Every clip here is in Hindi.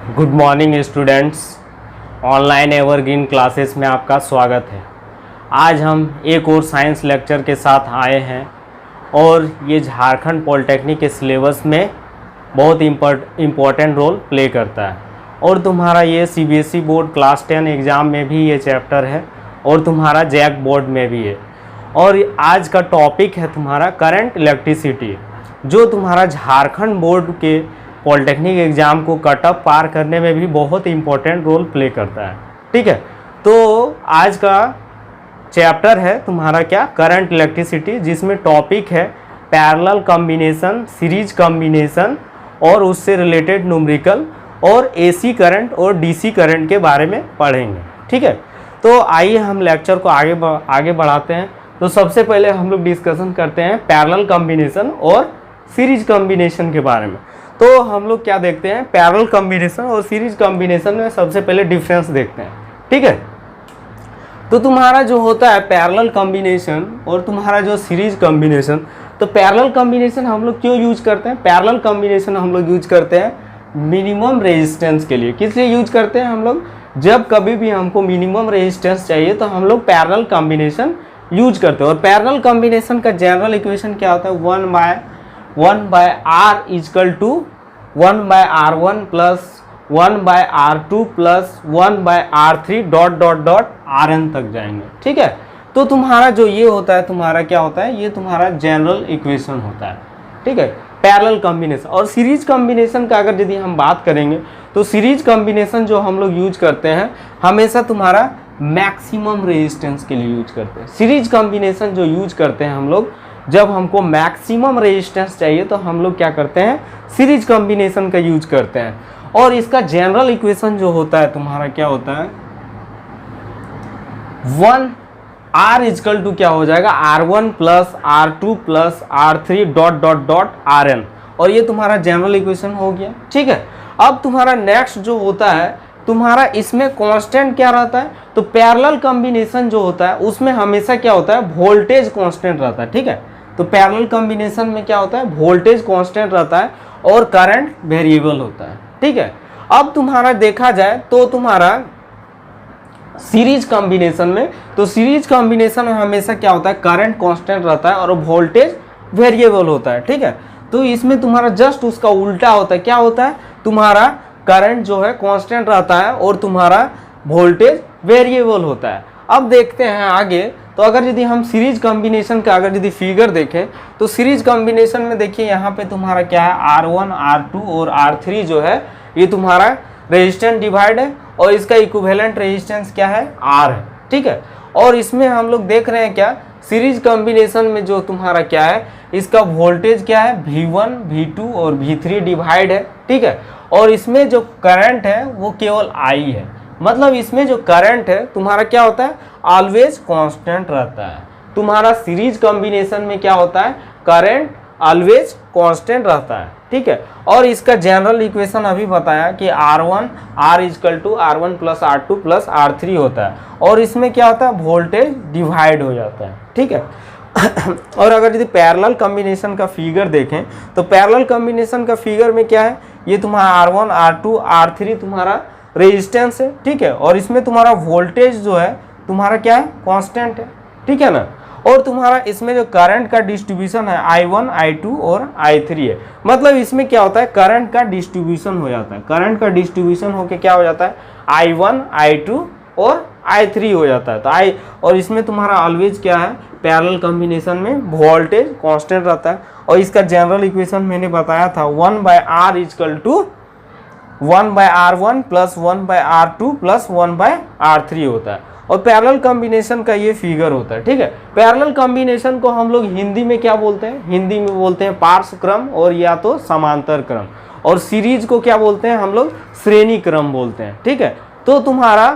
Good morning students. Online evergreen classes में आपका स्वागत है। आज हम एक और साइंस लेक्चर के साथ आए हैं और ये झारखंड पॉलिटेक्निक के सिलेबस में बहुत इम्पोर्टेंट रोल प्ले करता है और तुम्हारा ये सीबीएसई बोर्ड क्लास 10 एग्ज़ाम में भी ये चैप्टर है और तुम्हारा जैक बोर्ड में भी है। और आज का टॉपिक है तुम्हारा करंट इलेक्ट्रिसिटी, जो तुम्हारा झारखंड बोर्ड के पॉलिटेक्निक एग्ज़ाम को कट ऑफ पार करने में भी बहुत इंपॉर्टेंट रोल प्ले करता है। ठीक है, तो आज का चैप्टर है तुम्हारा क्या, करंट इलेक्ट्रिसिटी, जिसमें टॉपिक है पैरेलल कॉम्बिनेशन, सीरीज कॉम्बिनेशन और उससे रिलेटेड न्यूमेरिकल और एसी करंट और डीसी करंट के बारे में पढ़ेंगे। ठीक है, तो आइए हम लेक्चर को आगे बढ़ाते हैं। तो सबसे पहले हम लोग डिस्कशन करते हैं पैरेलल कॉम्बिनेशन और सीरीज कॉम्बिनेशन के बारे में। तो हम लोग क्या देखते हैं, पैरेलल कॉम्बिनेशन और सीरीज कॉम्बिनेशन में सबसे पहले डिफरेंस देखते हैं। ठीक है, तो तुम्हारा जो होता है पैरेलल कॉम्बिनेशन और तुम्हारा जो सीरीज कॉम्बिनेशन, तो पैरेलल कॉम्बिनेशन हम लोग क्यों यूज करते हैं? पैरेलल कॉम्बिनेशन हम लोग यूज करते हैं मिनिमम रेजिस्टेंस के लिए। किस लिए यूज करते हैं हम लोग? जब कभी भी हमको मिनिमम रेजिस्टेंस चाहिए तो हम लोग पैरेलल कॉम्बिनेशन यूज करते हैं। और पैरेलल कॉम्बिनेशन का जनरल इक्वेशन क्या होता है? 1/r equal to 1/r1 plus 1/r2 plus 1/r3 dot dot dot rn तक जाएंगे। ठीक है, तो तुम्हारा जो ये होता है, तुम्हारा क्या होता है, ये तुम्हारा जनरल इक्वेशन होता है। ठीक है, पैरेलल कॉम्बिनेशन। और सीरीज कॉम्बिनेशन का अगर यदि हम बात करेंगे तो सीरीज कॉम्बिनेशन जो हम लोग यूज करते हैं हमेशा तुम्हारा मैक्सिमम रेजिस्टेंस के लिए यूज करते हैं। सीरीज कॉम्बिनेशन जो यूज करते हैं हम लोग, जब हमको मैक्सिमम रेजिस्टेंस चाहिए तो हम लोग क्या करते हैं, सीरीज कॉम्बिनेशन का यूज करते हैं। और इसका जनरल इक्वेशन जो होता है तुम्हारा क्या होता है, 1r इजकल टू क्या हो जाएगा, r1 plus r2 plus r3 dot dot dot rn। और ये तुम्हारा जनरल इक्वेशन हो गया। ठीक है, अब तुम्हारा नेक्स्ट जो होता है तुम्हारा, इसमें कांस्टेंट क्या रहता है? तो पैरेलल कॉम्बिनेशन जो होता है उसमें हमेशा क्या होता है, वोल्टेज कांस्टेंट रहता है। ठीक है, तो पैरेलल कॉम्बिनेशन में क्या होता है, वोल्टेज कांस्टेंट रहता है और करंट वेरिएबल होता है। ठीक है, अब तुम्हारा देखा जाए तो तुम्हारा सीरीज कॉम्बिनेशन में, तो सीरीज कॉम्बिनेशन में हमेशा क्या होता है, करंट कांस्टेंट रहता है और वोल्टेज वेरिएबल होता है। ठीक है, तो इसमें तुम्हारा जस्ट उसका उल्टा होता है। क्या होता है, तुम्हारा करंट जो है कांस्टेंट रहता है और तुम्हारा वोल्टेज वेरिएबल होता है। अब देखते हैं आगे, तो अगर यदि हम सीरीज कॉम्बिनेशन का अगर यदि फिगर देखें तो सीरीज कॉम्बिनेशन में देखिए यहाँ पे तुम्हारा क्या है, R1 R2 और R3 जो है ये तुम्हारा रेजिस्टेंस डिवाइड है और इसका इक्विवेलेंट रेजिस्टेंस क्या है, R है। ठीक है, और इसमें हम लोग देख रहे हैं क्या, सीरीज कॉम्बिनेशन में जो तुम्हारा क्या है, इसका वोल्टेज क्या है, V1 V2 और V3 डिवाइड है। ठीक है, और इसमें जो करंट है वो केवल I है। मतलब इसमें जो करंट है तुम्हारा क्या होता है, ऑलवेज कांस्टेंट रहता है। तुम्हारा सीरीज कॉम्बिनेशन में क्या होता है, करंट ऑलवेज कांस्टेंट रहता है। ठीक है, और इसका जनरल इक्वेशन अभी बताया कि R equal to R1 plus R2 plus R3 होता है और इसमें क्या होता है, वोल्टेज डिवाइड हो जाता है। ठीक है, और अगर यदि पैरेलल कॉम्बिनेशन का फिगर देखें तो पैरेलल कॉम्बिनेशन का फिगर में क्या है, ये तुम्हारा R1 R2 R3 तुम्हारा रेजिस्टेंस है। ठीक है, और इसमें तुम्हारा वोल्टेज जो है तुम्हारा क्या है, कांस्टेंट है। ठीक है ना, और तुम्हारा इसमें जो करंट का डिस्ट्रीब्यूशन है I1 I2 और I3 है। मतलब इसमें क्या होता है, करंट का डिस्ट्रीब्यूशन हो जाता है। करंट का डिस्ट्रीब्यूशन होके क्या हो जाता है, I1 I2 और I3 हो जाता है। तो और इसमें तुम्हारा ऑलवेज क्या है, पैरेलल कॉम्बिनेशन में वोल्टेज कांस्टेंट रहता है। और इसका जनरल इक्वेशन मैंने बताया था, 1/r equal to 1/r1 plus 1/r2 plus 1/r3 होता है। और पैरेलल कॉम्बिनेशन का ये फिगर होता है। ठीक है, पैरेलल कॉम्बिनेशन को हम लोग हिंदी में क्या बोलते हैं, हिंदी में बोलते हैं पार्श्व क्रम और या तो समांतर क्रम। और सीरीज को क्या बोलते हैं हम लोग, श्रेणी क्रम बोलते हैं। ठीक है, तो तुम्हारा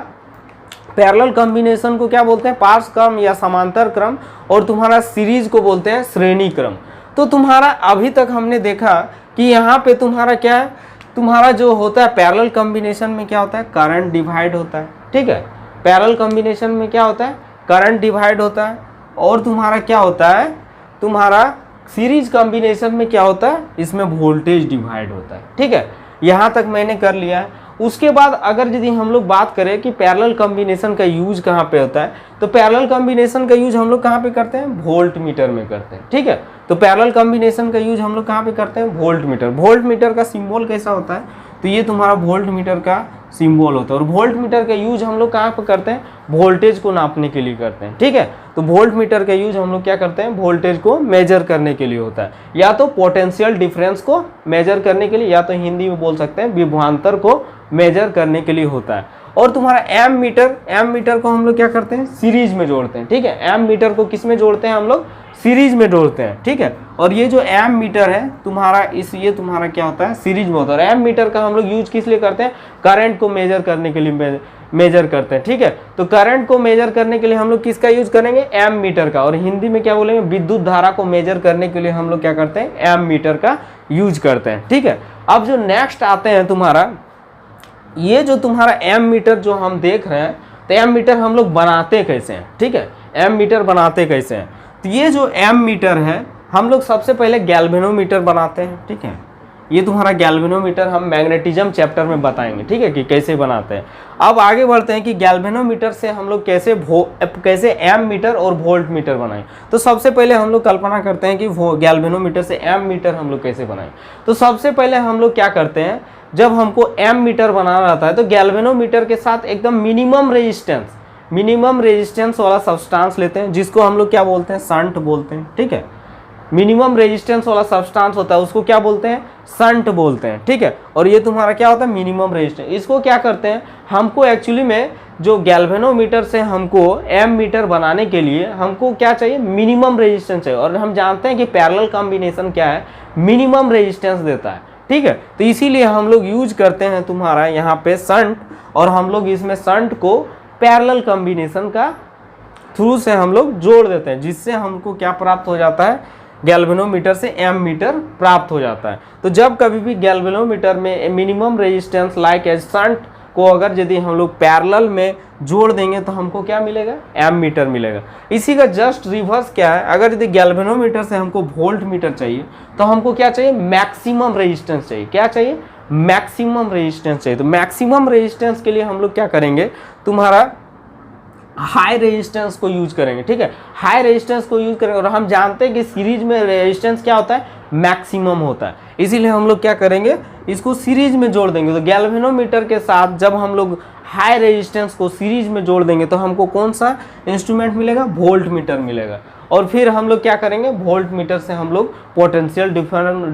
पैरेलल कॉम्बिनेशन को क्या बोलते हैं, पार्श्व क्रम या समांतर क्रम, और तुम्हारा सीरीज को बोलते हैं श्रेणी क्रम। तो तुम्हारा अभी तक हमने देखा कि यहाँ पे तुम्हारा क्या है, तुम्हारा जो होता है पैरेलल कॉम्बिनेशन में क्या होता है, करंट डिवाइड होता है। ठीक है, पैरेलल कॉम्बिनेशन में क्या होता है, करंट डिवाइड होता है। और तुम्हारा क्या होता है, तुम्हारा सीरीज कॉम्बिनेशन में क्या होता है, इसमें वोल्टेज डिवाइड होता है। ठीक है, यहाँ तक मैंने कर लिया है। उसके बाद अगर यदि हम लोग बात करें कि पैरेलल कॉम्बिनेशन का यूज कहाँ पे होता है, तो पैरेलल कॉम्बिनेशन का यूज हम लोग कहाँ पे करते हैं, वोल्ट मीटर में करते हैं। ठीक है, तो पैरेलल कॉम्बिनेशन का यूज हम लोग कहाँ पे करते हैं, वोल्ट मीटर। वोल्ट मीटर का सिंबल कैसा होता है, तो ये तुम्हारा वोल्ट मीटर का सिंबल होता है। और वोल्ट मीटर का यूज हम लोग कहाँ पे करते हैं, वोल्टेज को नापने के लिए करते हैं। ठीक है, तो वोल्ट मीटर का यूज हम लोग क्या करते हैं, वोल्टेज को मेजर करने के लिए होता है, या तो पोटेंशियल डिफरेंस को मेजर करने के लिए, या तो हिंदी में बोल सकते हैं विभवांतर को मेजर करने के लिए होता है। और तुम्हारा एम मीटर को हम लोग क्या करते हैं, सीरीज में जोड़ते हैं। ठीक है, एम मीटर को किस में जोड़ते हैं हम लोग, सीरीज में जोड़ते हैं। ठीक है, और ये जो एम मीटर है तुम्हारा, ये तुम्हारा क्या होता है, सीरीज में होता है। और एम मीटर का हम लोग यूज किस लिए करते हैं, करंट को मेजर करने के लिए मेजर करते हैं। ठीक है, तो करंट को मेजर करने के लिए हम लोग किसका यूज करेंगे, एम मीटर का। और हिंदी में क्या बोलेंगे, विद्युत धारा को मेजर करने के लिए हम लोग क्या करते हैं, एम मीटर का यूज करते हैं। ठीक है, अब जो नेक्स्ट आते हैं तुम्हारा, ये जो तुम्हारा एम मीटर जो हम देख रहे हैं, तो एम मीटर हम लोग बनाते कैसे हैं। ठीक है, एम मीटर बनाते कैसे हैं, तो ये जो एम मीटर है हम लोग सबसे पहले गैल्वेनोमीटर बनाते हैं। ठीक है, ये तुम्हारा गैल्वेनोमीटर हम मैग्नेटिज्म चैप्टर में बताएंगे। ठीक है, कि कैसे बनाते हैं। अब आगे बढ़ते हैं कि गैल्वेनोमीटर से हम लोग कैसे एम मीटर और वोल्ट मीटर बनाएं। तो सबसे पहले हम लोग कल्पना करते हैं कि गैल्वेनोमीटर से एम मीटर हम लोग कैसे बनाएं। तो सबसे पहले हम लोग क्या करते हैं, जब हमको एम मीटर बनाना रहता है तो गैल्वेनोमीटर के साथ एकदम मिनिमम रेजिस्टेंस वाला सब्सटेंस लेते हैं, जिसको हम लोग क्या बोलते हैं, शंट बोलते हैं। ठीक है, मिनिमम रेजिस्टेंस वाला सब्सटेंस होता है उसको क्या बोलते हैं, शंट बोलते हैं। ठीक है, और ये तुम्हारा क्या होता है, मिनिमम रेजिस्टेंस। इसको क्या करते हैं, हमको एक्चुअली में जो गैल्वेनोमीटर से हमको एम मीटर बनाने के लिए हमको क्या चाहिए, मिनिमम रेजिस्टेंस चाहिए। और हम जानते हैं कि पैरेलल कॉम्बिनेशन क्या है, मिनिमम रेजिस्टेंस देता है। ठीक है, तो इसीलिए हम लोग यूज करते हैं तुम्हारा यहाँ पे शंट, और हम लोग इसमें शंट को पैरेलल कॉम्बिनेशन का थ्रू से हम लोग जोड़ देते हैं, जिससे हमको क्या प्राप्त हो जाता है, गैल्वेनोमीटर से एम मीटर प्राप्त हो जाता है। तो जब कभी भी गैल्वेनोमीटर में minimum resistance like as shunt को अगर यदि हम लोग पैरेलल में जोड़ देंगे तो हमको क्या मिलेगा, एम मीटर मिलेगा। इसी का जस्ट रिवर्स क्या है, अगर यदि गैल्वेनोमीटर से हमको वोल्ट मीटर चाहिए तो हमको क्या चाहिए, मैक्सिमम रेजिस्टेंस चाहिए। क्या चाहिए, मैक्सिमम रेजिस्टेंस चाहिए। तो मैक्सिमम रेजिस्टेंस के लिए हम लोग क्या करेंगे, तुम्हारा हाई रेजिस्टेंस को यूज करेंगे। ठीक है, हाई रेजिस्टेंस को यूज करेंगे। और हम जानते हैं कि सीरीज में रेजिस्टेंस क्या होता है, मैक्सिमम होता है। इसीलिए हम लोग क्या करेंगे, इसको सीरीज में जोड़ देंगे। तो गैल्वेनोमीटर के साथ जब हम लोग हाई रेजिस्टेंस को सीरीज में जोड़ देंगे तो हमको कौन सा इंस्ट्रूमेंट मिलेगा, वोल्ट मीटर मिलेगा। और फिर हम लोग क्या करेंगे, वोल्ट मीटर से हम लोग पोटेंशियल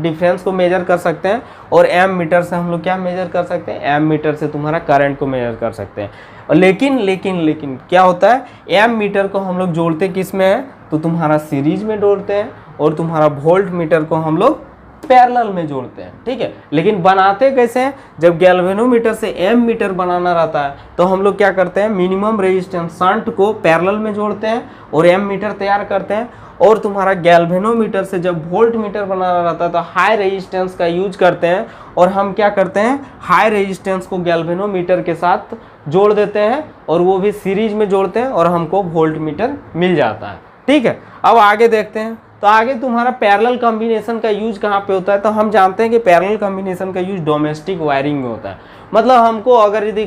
डिफरेंस को मेजर कर सकते हैं, और एम मीटर से हम लोग क्या मेजर कर सकते हैं, एम मीटर से तुम्हारा करंट को मेजर कर सकते हैं। लेकिन क्या होता है, एम मीटर को हम लोग जोड़ते किस में है, तो तुम्हारा सीरीज में जोड़ते हैं, और तुम्हारा वोल्ट मीटर को हम लोग पैरेलल में जोड़ते हैं। ठीक है, लेकिन बनाते कैसे हैं, जब गैल्वेनोमीटर से एम मीटर बनाना रहता है तो हम लोग क्या करते हैं, मिनिमम रेजिस्टेंस शंट को पैरेलल में जोड़ते हैं और एम मीटर तैयार करते हैं। और तुम्हारा गैल्वेनोमीटर से जब वोल्ट मीटर बनाना रहता है तो हाई रेजिस्टेंस का यूज करते हैं, और हम क्या करते हैं, हाई रेजिस्टेंस को गैल्वेनोमीटर के साथ जोड़ देते हैं, और वो भी सीरीज में जोड़ते हैं, और हमको वोल्ट मीटर मिल जाता है। ठीक है, अब आगे देखते हैं। तो आगे तुम्हारा पैरेलल कॉम्बिनेशन का यूज कहाँ पे होता है, तो हम जानते हैं कि पैरेलल कॉम्बिनेशन का यूज डोमेस्टिक वायरिंग में होता है। मतलब हमको अगर यदि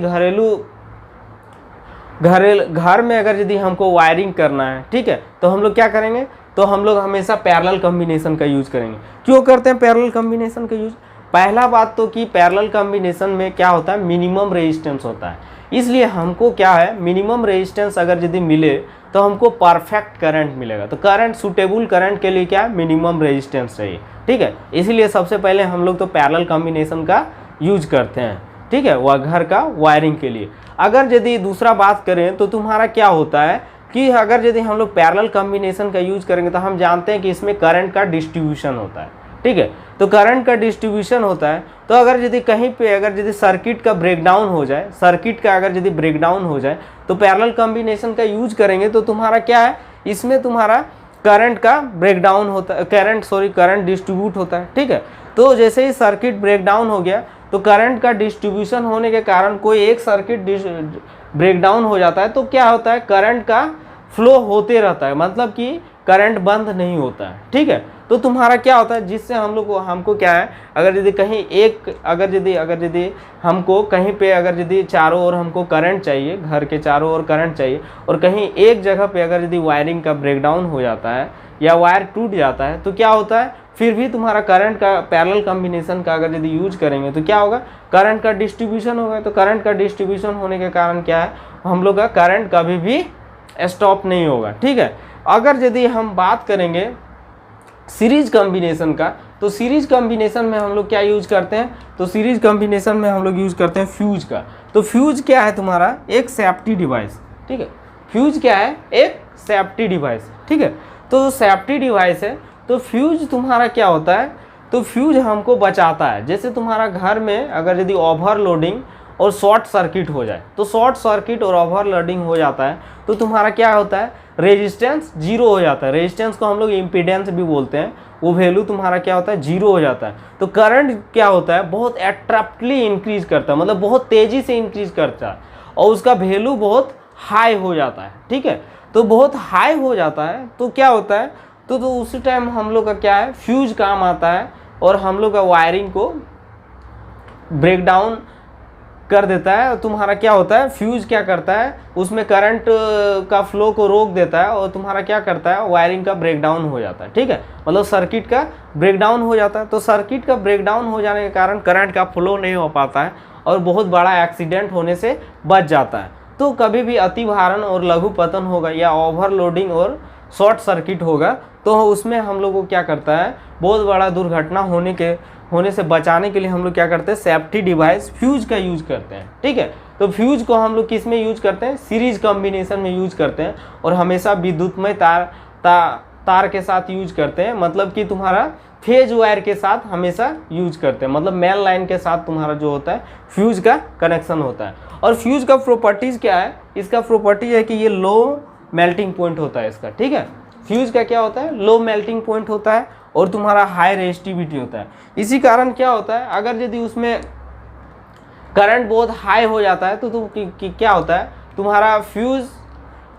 घर में अगर यदि हमको वायरिंग करना है, ठीक है, तो हम लोग क्या करेंगे, तो हम लोग हमेशा पैरेलल कॉम्बिनेशन का यूज करेंगे। क्यों करते हैं पैरेलल कॉम्बिनेशन का यूज, पहला बात तो कि पैरेलल कॉम्बिनेशन में क्या होता है, मिनिमम रेजिस्टेंस होता है। इसलिए हमको क्या है, मिनिमम रेजिस्टेंस अगर यदि मिले तो हमको परफेक्ट करंट मिलेगा। तो करंट, सूटेबल करंट के लिए क्या है, मिनिमम रेजिस्टेंस चाहिए। ठीक है, इसीलिए सबसे पहले हम लोग तो पैरेलल कॉम्बिनेशन का यूज करते हैं। ठीक है, वह घर का वायरिंग के लिए। अगर यदि दूसरा बात करें तो तुम्हारा क्या होता है कि अगर यदि हम लोग पैरेलल कॉम्बिनेशन का यूज करेंगे तो हम जानते हैं कि इसमें करंट का डिस्ट्रीब्यूशन होता है। ठीक है, तो करंट का डिस्ट्रीब्यूशन होता है, तो अगर यदि कहीं पे अगर यदि सर्किट का ब्रेकडाउन हो जाए, तो पैरेलल कॉम्बिनेशन का यूज करेंगे तो तुम्हारा क्या है, इसमें तुम्हारा करंट का ब्रेकडाउन होता है, करंट डिस्ट्रीब्यूट होता है। ठीक है, तो जैसे ही सर्किट ब्रेकडाउन हो गया तो करंट का डिस्ट्रीब्यूशन होने के कारण कोई एक सर्किट ब्रेकडाउन हो जाता है तो क्या होता है, करंट का फ्लो होते रहता है, मतलब कि करंट बंद नहीं होता है। ठीक है, तो तुम्हारा क्या होता है, जिससे हम लोग हमको क्या है, अगर यदि कहीं एक अगर यदि हमको कहीं पे अगर यदि चारों ओर हमको करंट चाहिए, घर के चारों ओर करंट चाहिए, और कहीं एक जगह पे अगर यदि वायरिंग का ब्रेकडाउन हो जाता है या वायर टूट जाता है, तो क्या होता है, फिर भी तुम्हारा करंट का पैरेलल कॉम्बिनेशन का अगर यदि यूज करेंगे तो क्या होगा, करंट का डिस्ट्रीब्यूशन होगा। तो करंट का डिस्ट्रीब्यूशन होने के कारण क्या है, हम लोग का करंट कभी भी स्टॉप नहीं होगा। ठीक है, अगर यदि हम बात करेंगे सीरीज कॉम्बिनेशन का, तो सीरीज कॉम्बिनेशन में हम लोग क्या यूज करते हैं, तो सीरीज कॉम्बिनेशन में हम लोग यूज करते हैं फ्यूज का। तो फ्यूज क्या है, तुम्हारा एक सेफ्टी डिवाइस। ठीक है, फ्यूज क्या है, एक सेफ्टी डिवाइस। ठीक है, तो सेफ्टी डिवाइस है। तो फ्यूज तुम्हारा क्या होता है, तो फ्यूज हमको बचाता है। जैसे तुम्हारा घर में अगर यदि ओवरलोडिंग और शॉर्ट सर्किट हो जाए, तो शॉर्ट सर्किट और ओवरलोडिंग हो जाता है, तो तुम्हारा क्या होता है, रेजिस्टेंस जीरो हो जाता है। रेजिस्टेंस को हम लोग इम्पीडेंस भी बोलते हैं, वो वैल्यू तुम्हारा क्या होता है, जीरो हो जाता है। तो करंट क्या होता है, बहुत एट्रैप्टली इंक्रीज करता है, मतलब बहुत तेजी से इंक्रीज करता है, और उसका वैल्यू बहुत हाई हो जाता है। ठीक है, तो बहुत हाई हो जाता है, तो क्या होता है, तो उसी टाइम हम लोग का क्या है, फ्यूज काम आता है, और हम लोग का वायरिंग को ब्रेक डाउन कर देता है। तुम्हारा क्या होता है, फ्यूज क्या करता है, उसमें करंट का फ्लो को रोक देता है, और तुम्हारा क्या करता है, वायरिंग का ब्रेकडाउन हो जाता है। ठीक है, मतलब सर्किट का ब्रेकडाउन हो जाता है। तो सर्किट का ब्रेकडाउन हो जाने के कारण करंट का फ्लो नहीं हो पाता है, और बहुत बड़ा एक्सीडेंट होने से बच जाता है। तो कभी भी अतिभारण और लघु पतन होगा, या ओवरलोडिंग और शॉर्ट सर्किट होगा, तो उसमें हम लोग को क्या करता है, बहुत बड़ा दुर्घटना होने से बचाने के लिए हम लोग क्या करते हैं, सेफ्टी डिवाइस फ्यूज का यूज करते हैं। ठीक है, तो फ्यूज को हम लोग किस में यूज करते हैं, सीरीज कॉम्बिनेशन में यूज करते हैं, और हमेशा विद्युतमय तार के साथ यूज करते हैं। मतलब कि तुम्हारा फेज वायर के साथ हमेशा यूज करते हैं, मतलब मेन लाइन के साथ तुम्हारा जो होता है फ्यूज का कनेक्शन होता है। और फ्यूज का प्रॉपर्टीज क्या है, इसका प्रॉपर्टी है कि ये लो मेल्टिंग पॉइंट होता है इसका। ठीक है, फ्यूज का क्या होता है, लो मेल्टिंग पॉइंट होता है, और तुम्हारा हाई रेजिस्टिविटी होता है। इसी कारण क्या होता है, अगर यदि उसमें करंट बहुत हाई हो जाता है, तो क्या होता है, तुम्हारा फ्यूज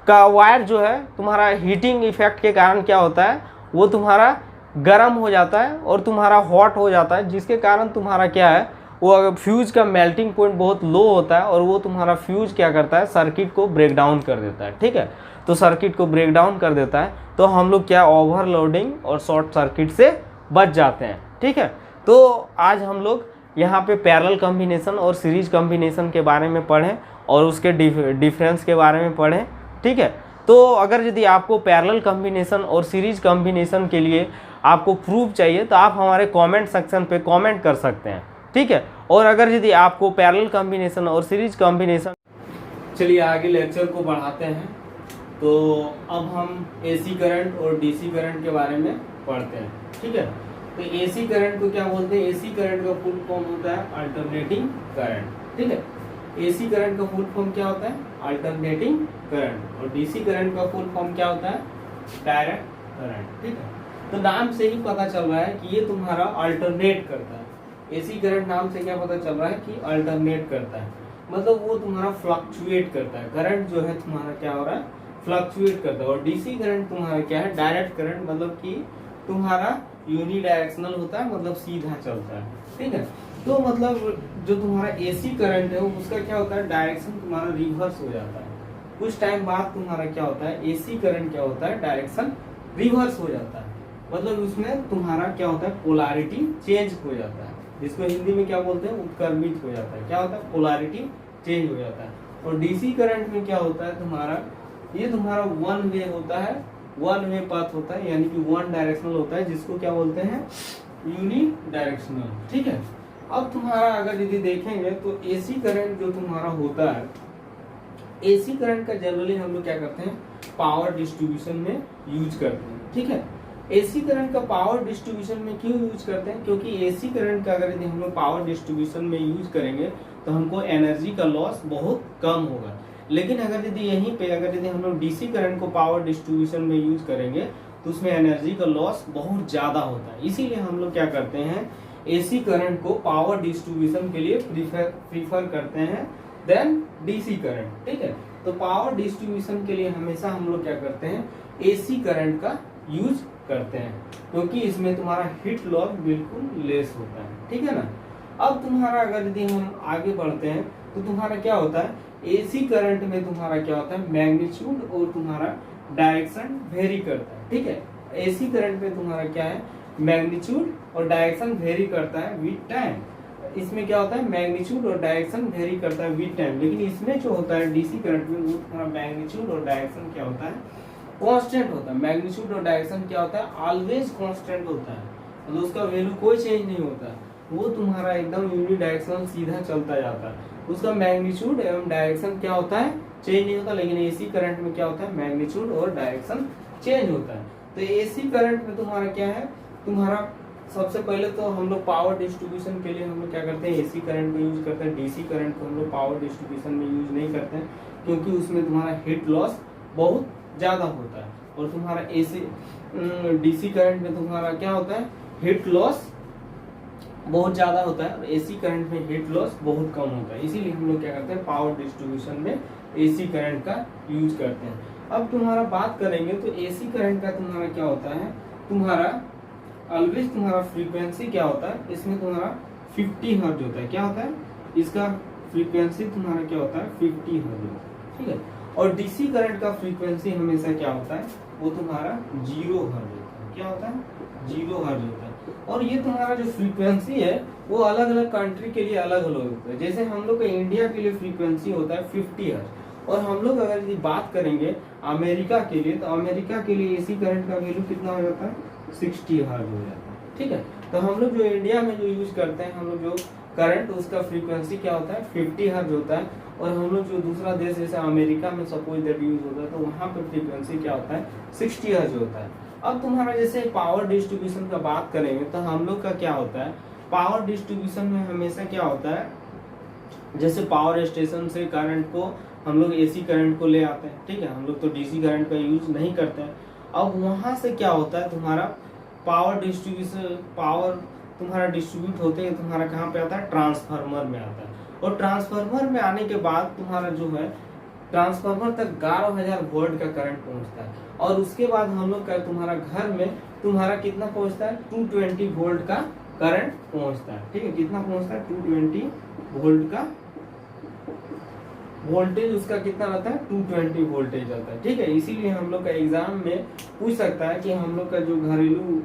का वायर जो है, तुम्हारा हीटिंग इफेक्ट के कारण क्या होता है, वो तुम्हारा गर्म हो जाता है और तुम्हारा हॉट हो जाता है, जिसके कारण तुम्हारा क्या है, वो फ्यूज का मेल्टिंग पॉइंट बहुत लो होता है, और वो तुम्हारा फ्यूज क्या करता है, सर्किट को ब्रेक डाउन कर देता है। ठीक है, तो सर्किट को ब्रेक डाउन कर देता है, तो हम लोग क्या, ओवरलोडिंग और शॉर्ट सर्किट से बच जाते हैं। ठीक है, तो आज हम लोग यहाँ पे पैरेलल कॉम्बिनेशन और सीरीज कॉम्बिनेशन के बारे में पढ़ें, और उसके डिफरेंस के बारे में पढ़ें। ठीक है, तो अगर यदि आपको पैरेलल कॉम्बिनेशन और सीरीज कॉम्बिनेशन के लिए आपको प्रूफ चाहिए, तो आप हमारे कमेंट सेक्शन पे कमेंट कर सकते हैं। ठीक है, और अगर यदि आपको पैरेलल कॉम्बिनेशन और सीरीज कॉम्बिनेशन, चलिए आगे लेक्चर को बढ़ाते हैं। तो अब हम एसी करंट और डीसी करंट के बारे में पढ़ते हैं। ठीक है, तो एसी करंट को क्या बोलते हैं, एसी करंट का फुल फॉर्म होता है अल्टरनेटिंग करंट। ठीक है, एसी करंट का फुल फॉर्म क्या होता है, अल्टरनेटिंग करंट, और डीसी करंट का फुल फॉर्म क्या होता है, डायरेक्ट करंट। ठीक है, तो नाम से ही पता चल रहा है कि ये तुम्हारा अल्टरनेट करता है। एसी करंट नाम से क्या पता चल रहा है कि अल्टरनेट करता है, मतलब वो तुम्हारा फ्लक्चुएट करता है। करंट जो है तुम्हारा क्या हो रहा है, फ्लक्चुएट करता है। और डीसी करंट तुम्हारा क्या है, डायरेक्ट करंट, मतलब कि तुम्हारा यूनिडायरेक्शनल होता है, मतलब सीधा चलता है। ठीक है, तो मतलब जो तुम्हारा एसी करंट है उसका क्या होता है, डायरेक्शन तुम्हारा रिवर्स हो जाता है। कुछ टाइम बाद तुम्हारा क्या होता है, एसी करंट क्या होता है, डायरेक्शन रिवर्स हो जाता है, मतलब उसमें तुम्हारा क्या होता है, पोलैरिटी चेंज हो जाता है, जिसको हिंदी में क्या बोलते हैं, उत्क्रमित हो जाता है। क्या होता है, पोलैरिटी चेंज हो जाता है। और डीसी करंट में क्या होता है, तुम्हारा ये तुम्हारा वन वे होता है, वन वे पाथ होता है, यानी कि वन डायरेक्शनल होता है, जिसको क्या बोलते हैं, यूनि डायरेक्शनल। ठीक है, अब तुम्हारा अगर यदि देखेंगे तो एसी करंट जो तुम्हारा होता है, एसी करंट का जनरली हम लोग क्या करते हैं, पावर डिस्ट्रीब्यूशन में यूज करते हैं। ठीक है, एसी करंट का पावर डिस्ट्रीब्यूशन में क्यों यूज करते हैं, क्योंकि एसी करंट का अगर यदि हम लोग पावर डिस्ट्रीब्यूशन में यूज करेंगे तो हमको एनर्जी का लॉस बहुत कम होगा। लेकिन अगर यदि यहीं पे अगर यदि हम लोग डीसी करंट को पावर डिस्ट्रीब्यूशन में यूज करेंगे तो उसमें एनर्जी का लॉस बहुत ज्यादा होता है। इसीलिए हम लोग क्या करते हैं, एसी करंट को पावर डिस्ट्रीब्यूशन के लिए प्रीफर करते हैं देन डीसी करंट। ठीक है, तो पावर डिस्ट्रीब्यूशन के लिए हमेशा हम लोग क्या करते हैं, एसी करंट का यूज करते हैं, क्योंकि इसमें तुम्हारा हीट लॉस बिल्कुल लेस होता है, ठीक है ना। अब तुम्हारा अगर यदि हम आगे बढ़ते हैं तो तुम्हारा क्या होता है, एसी करंट में तुम्हारा क्या होता है, मैग्नीट्यूड और तुम्हारा डायरेक्शन वेरी करता है, ठीक है। एसी करंट में तुम्हारा क्या है, मैग्नीट्यूड और डायरेक्शन वेरी करता है विद टाइम। इसमें क्या होता है, मैग्नीट्यूड और डायरेक्शन वेरी करता है विद टाइम, लेकिन इसमें जो होता है डीसी करंट में वो तुम्हारा मैग्नीट्यूड और डायरेक्शन क्या होता है, कांस्टेंट होता है। मैग्नीट्यूड और डायरेक्शन क्या होता है, ऑलवेज कांस्टेंट होता है, मतलब उसका वैल्यू कोई चेंज नहीं होता, वो तुम्हारा एकदम यूनि डायरेक्शन सीधा चलता जाता है। उसका मैग्नीट्यूड एवं डायरेक्शन क्या होता है, चेंज नहीं होता। लेकिन एसी करंट में क्या होता है, मैग्नीट्यूड और डायरेक्शन चेंज होता है। तो एसी करंट में तुम्हारा क्या है, तुम्हारा सबसे पहले तो हम लोग पावर डिस्ट्रीब्यूशन के लिए हम लोग क्या करते हैं, एसी करंट को यूज करते हैं। डीसी करंट को हम लोग पावर डिस्ट्रीब्यूशन में यूज नहीं करते हैं, क्योंकि उसमें तुम्हारा हीट लॉस बहुत ज्यादा होता है। और तुम्हारा एसी डीसी करंट में तुम्हारा क्या होता है, हीट लॉस बहुत ज्यादा होता है, और एसी करंट में हीट लॉस बहुत कम होता है। इसीलिए हम लोग क्या करते हैं, पावर डिस्ट्रीब्यूशन में एसी करंट का यूज करते हैं। अब तुम्हारा बात करेंगे तो एसी करंट का तुम्हारा क्या होता है, तुम्हारा ऑलवेज तुम्हारा फ्रीक्वेंसी क्या होता है, इसमें तुम्हारा 50 हर्ट्ज होता है। क्या होता है, इसका फ्रीक्वेंसी तुम्हारा क्या होता है, 50 हर्ट्ज होता है, ठीक है। और डीसी करंट का फ्रीक्वेंसी हमेशा क्या होता है, वो तुम्हारा 0 हर्ट्ज होता है। क्या होता है, 0 हर्ट्ज होता है। और ये तुम्हारा जो फ्रीक्वेंसी है वो अलग अलग कंट्री के लिए अलग अलग होता है। जैसे हम लोग का इंडिया के लिए फ्रीक्वेंसी होता है 50 हर्ट्ज, और हम लोग अगर यदि बात करेंगे अमेरिका के लिए, तो अमेरिका के लिए एसी करंट का वैल्यू कितना हो जाता है, 60 हर्ट्ज हो जाता है, ठीक है। तो हम लोग जो इंडिया में जो यूज करते हैं, हम लोग जो करंट, उसका फ्रीक्वेंसी क्या होता है, 50 हर्ट्ज होता है। और हम लोग जो दूसरा देश जैसे अमेरिका में सपोज दैट यूज होता है, तो वहाँ पे फ्रीक्वेंसी क्या होता है, 60 हर्ट्ज होता है। अब तुम्हारा जैसे पावर डिस्ट्रीब्यूशन का बात करेंगे तो हम लोग का क्या होता है, पावर डिस्ट्रीब्यूशन में हमेशा क्या होता है, जैसे पावर स्टेशन से करंट को हम लोग एसी करंट को ले आते हैं, ठीक है। हम लोग तो डीसी करंट का यूज नहीं करते हैं। अब वहां से क्या होता है, तुम्हारा पावर डिस्ट्रीब्यूशन, पावर तुम्हारा डिस्ट्रीब्यूट होते हैं, तुम्हारा कहाँ पे आता है, ट्रांसफार्मर में आता है। और ट्रांसफार्मर में आने के बाद तुम्हारा जो है, ट्रांसफार्मर तक 11,000 वोल्ट का करंट पहुंचता है। और उसके बाद हम लोग का तुम्हारा घर में तुम्हारा कितना पहुंचता है, 220 वोल्ट का करंट पहुंचता है, ठीक है। कितना पहुंचता है, 220 वोल्ट का वोल्टेज, उसका कितना रहता है, 220 वोल्टेज रहता है, ठीक है। इसीलिए हम लोग का एग्जाम में पूछ सकता है कि हम लोग का जो घरेलू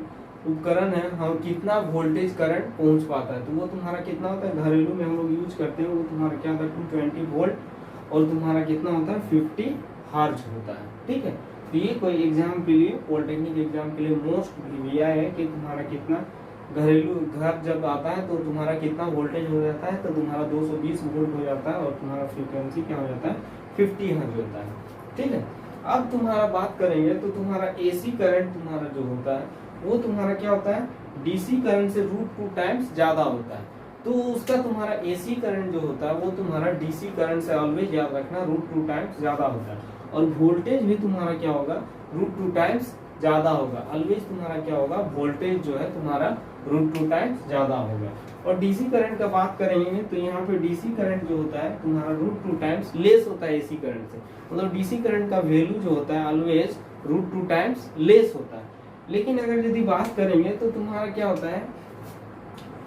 उपकरण है, हम कितना वोल्टेज करंट पहुंच पाता है। तो वो तुम्हारा कितना होता है, घरेलू में हम लोग यूज करते हैं, वो तुम्हारा क्या होता है, 220 वोल्ट, और तुम्हारा कितना होता है, 50 हर्ट्ज होता है, ठीक है। तो ये कोई एग्जाम के लिए, पॉलिटेक्निक एग्जाम के लिए मोस्ट वीआई है कि तुम्हारा कितना घरेलू घर जब आता है तो तुम्हारा कितना वोल्टेज हो जाता है, तो तुम्हारा 220 वोल्ट हो जाता है, और तुम्हारा फ्रीक्वेंसी क्या हो जाता है, 50 हर्ट्ज होता है, ठीक है। अब तुम्हारा बात करेंगे तो तुम्हारा एसी करंट तुम्हारा जो होता है वो तुम्हारा क्या होता है, डीसी करंट से √2 टाइम्स ज्यादा होता है। तो उसका तुम्हारा एसी करंट जो होता है वो तुम्हारा डीसी करंट से ऑलवेज याद रखना, √2 टाइम्स ज्यादा होता है। और वोल्टेज भी तुम्हारा क्या होगा, √2 टाइम्स ज्यादा होगा। ऑलवेज तुम्हारा क्या होगा, वोल्टेज जो है तुम्हारा √2 टाइम्स ज्यादा होगा। और डीसी करंट का बात करेंगे तो यहाँ पे डीसी करंट जो होता है तुम्हारा √2 टाइम्स लेस होता है एसी करंट से। मतलब डीसी करंट का वैल्यू जो होता है ऑलवेज √2 टाइम्स लेस होता है। लेकिन अगर यदि बात करेंगे तो तुम्हारा क्या होता है,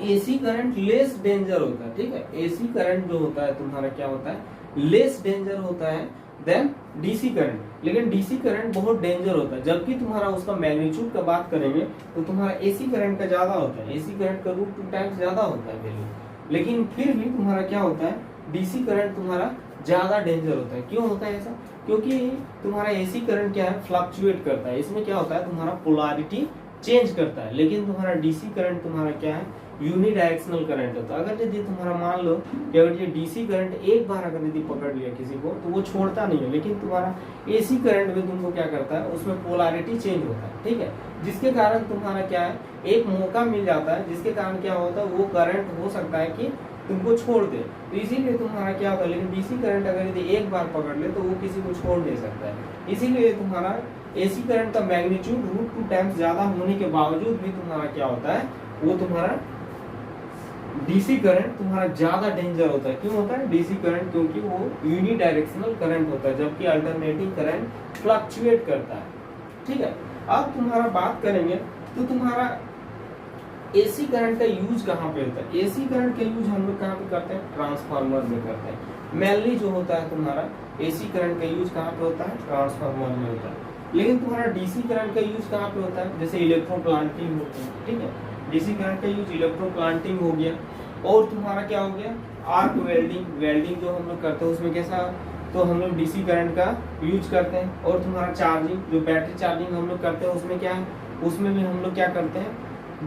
एसी करंट लेस डेंजर होता है, ठीक है। एसी करंट जो होता है तुम्हारा क्या होता है, लेस डेंजर होता है देन डीसी करंट। लेकिन डीसी करंट बहुत डेंजर होता है, जबकि तुम्हारा उसका मैग्नीट्यूड का बात करेंगे तो तुम्हारा एसी करंट का ज्यादा होता है। एसी करंट का √2 टाइम्स ज्यादा होता है वैल्यू, लेकिन फिर भी तुम्हारा क्या होता है, डीसी करंट तुम्हारा ज्यादा डेंजर होता है। क्यों होता है ऐसा, क्योंकि तुम्हारा एसी करंट क्या है, फ्लक्चुएट करता है। इसमें क्या होता है, तुम्हारा पोलैरिटी चेंज करता है। लेकिन तुम्हारा डीसी करंट तुम्हारा क्या है, यूनिडायरेक्शनल करंट होता है। अगर यदि तुम्हारा मान लो कि अगर ये डीसी करंट एक बार अगर यदि पकड़ लिया किसी को तो वो छोड़ता नहीं है, लेकिन तुम्हारा एसी करंट में तुमको क्या करता है, उसमें पोलैरिटी चेंज होता है, ठीक है। जिसके कारण तुम्हारा क्या है, एक मौका मिल जाता है, जिसके कारण क्या होता है, वो करंट हो सकता है कि तुमको छोड़ दे। तो इसीलिए तुम्हारा क्या होता है, लेकिन डीसी करंट अगर यदि एक बार पकड़ ले तो वो किसी को छोड़ नहीं सकता है। इसीलिए तुम्हारा एसी करंट का मैग्नीट्यूड √2 टाइम्स ज्यादा होने के बावजूद भी तुम्हारा क्या होता है, वो तुम्हारा डीसी करंट तुम्हारा ज्यादा डेंजर होता है। क्यों होता है डीसी करंट, क्योंकि वो यूनिडायरेक्शनल करंट होता है, जबकि अल्टरनेटिंग करंट फ्लक्चुएट करता है, ठीक है। अब तुम्हारा बात करेंगे तो तुम्हारा एसी करंट का यूज कहाँ पे होता है? एसी करंट का यूज हम लोग कहाँ पे करते हैं? ट्रांसफार्मर में करते हैं। मेनली जो होता है तुम्हारा एसी करंट का यूज कहाँ पे होता है? ट्रांसफार्मर में होता है। लेकिन तुम्हारा डीसी करंट का यूज कहाँ पे होता है? जैसे इलेक्ट्रो प्लांटिंग होती है, ठीक है, डीसी करंट का यूज इलेक्ट्रो प्लांटिंग हो गया। और तुम्हारा क्या हो गया? आर्क वेल्डिंग, वेल्डिंग जो हम लोग करते हैं उसमें कैसा, तो हम लोग डीसी करंट का यूज करते हैं। और तुम्हारा चार्जिंग, जो बैटरी चार्जिंग हम लोग करते हैं उसमें क्या है, उसमें भी हम लोग क्या करते हैं?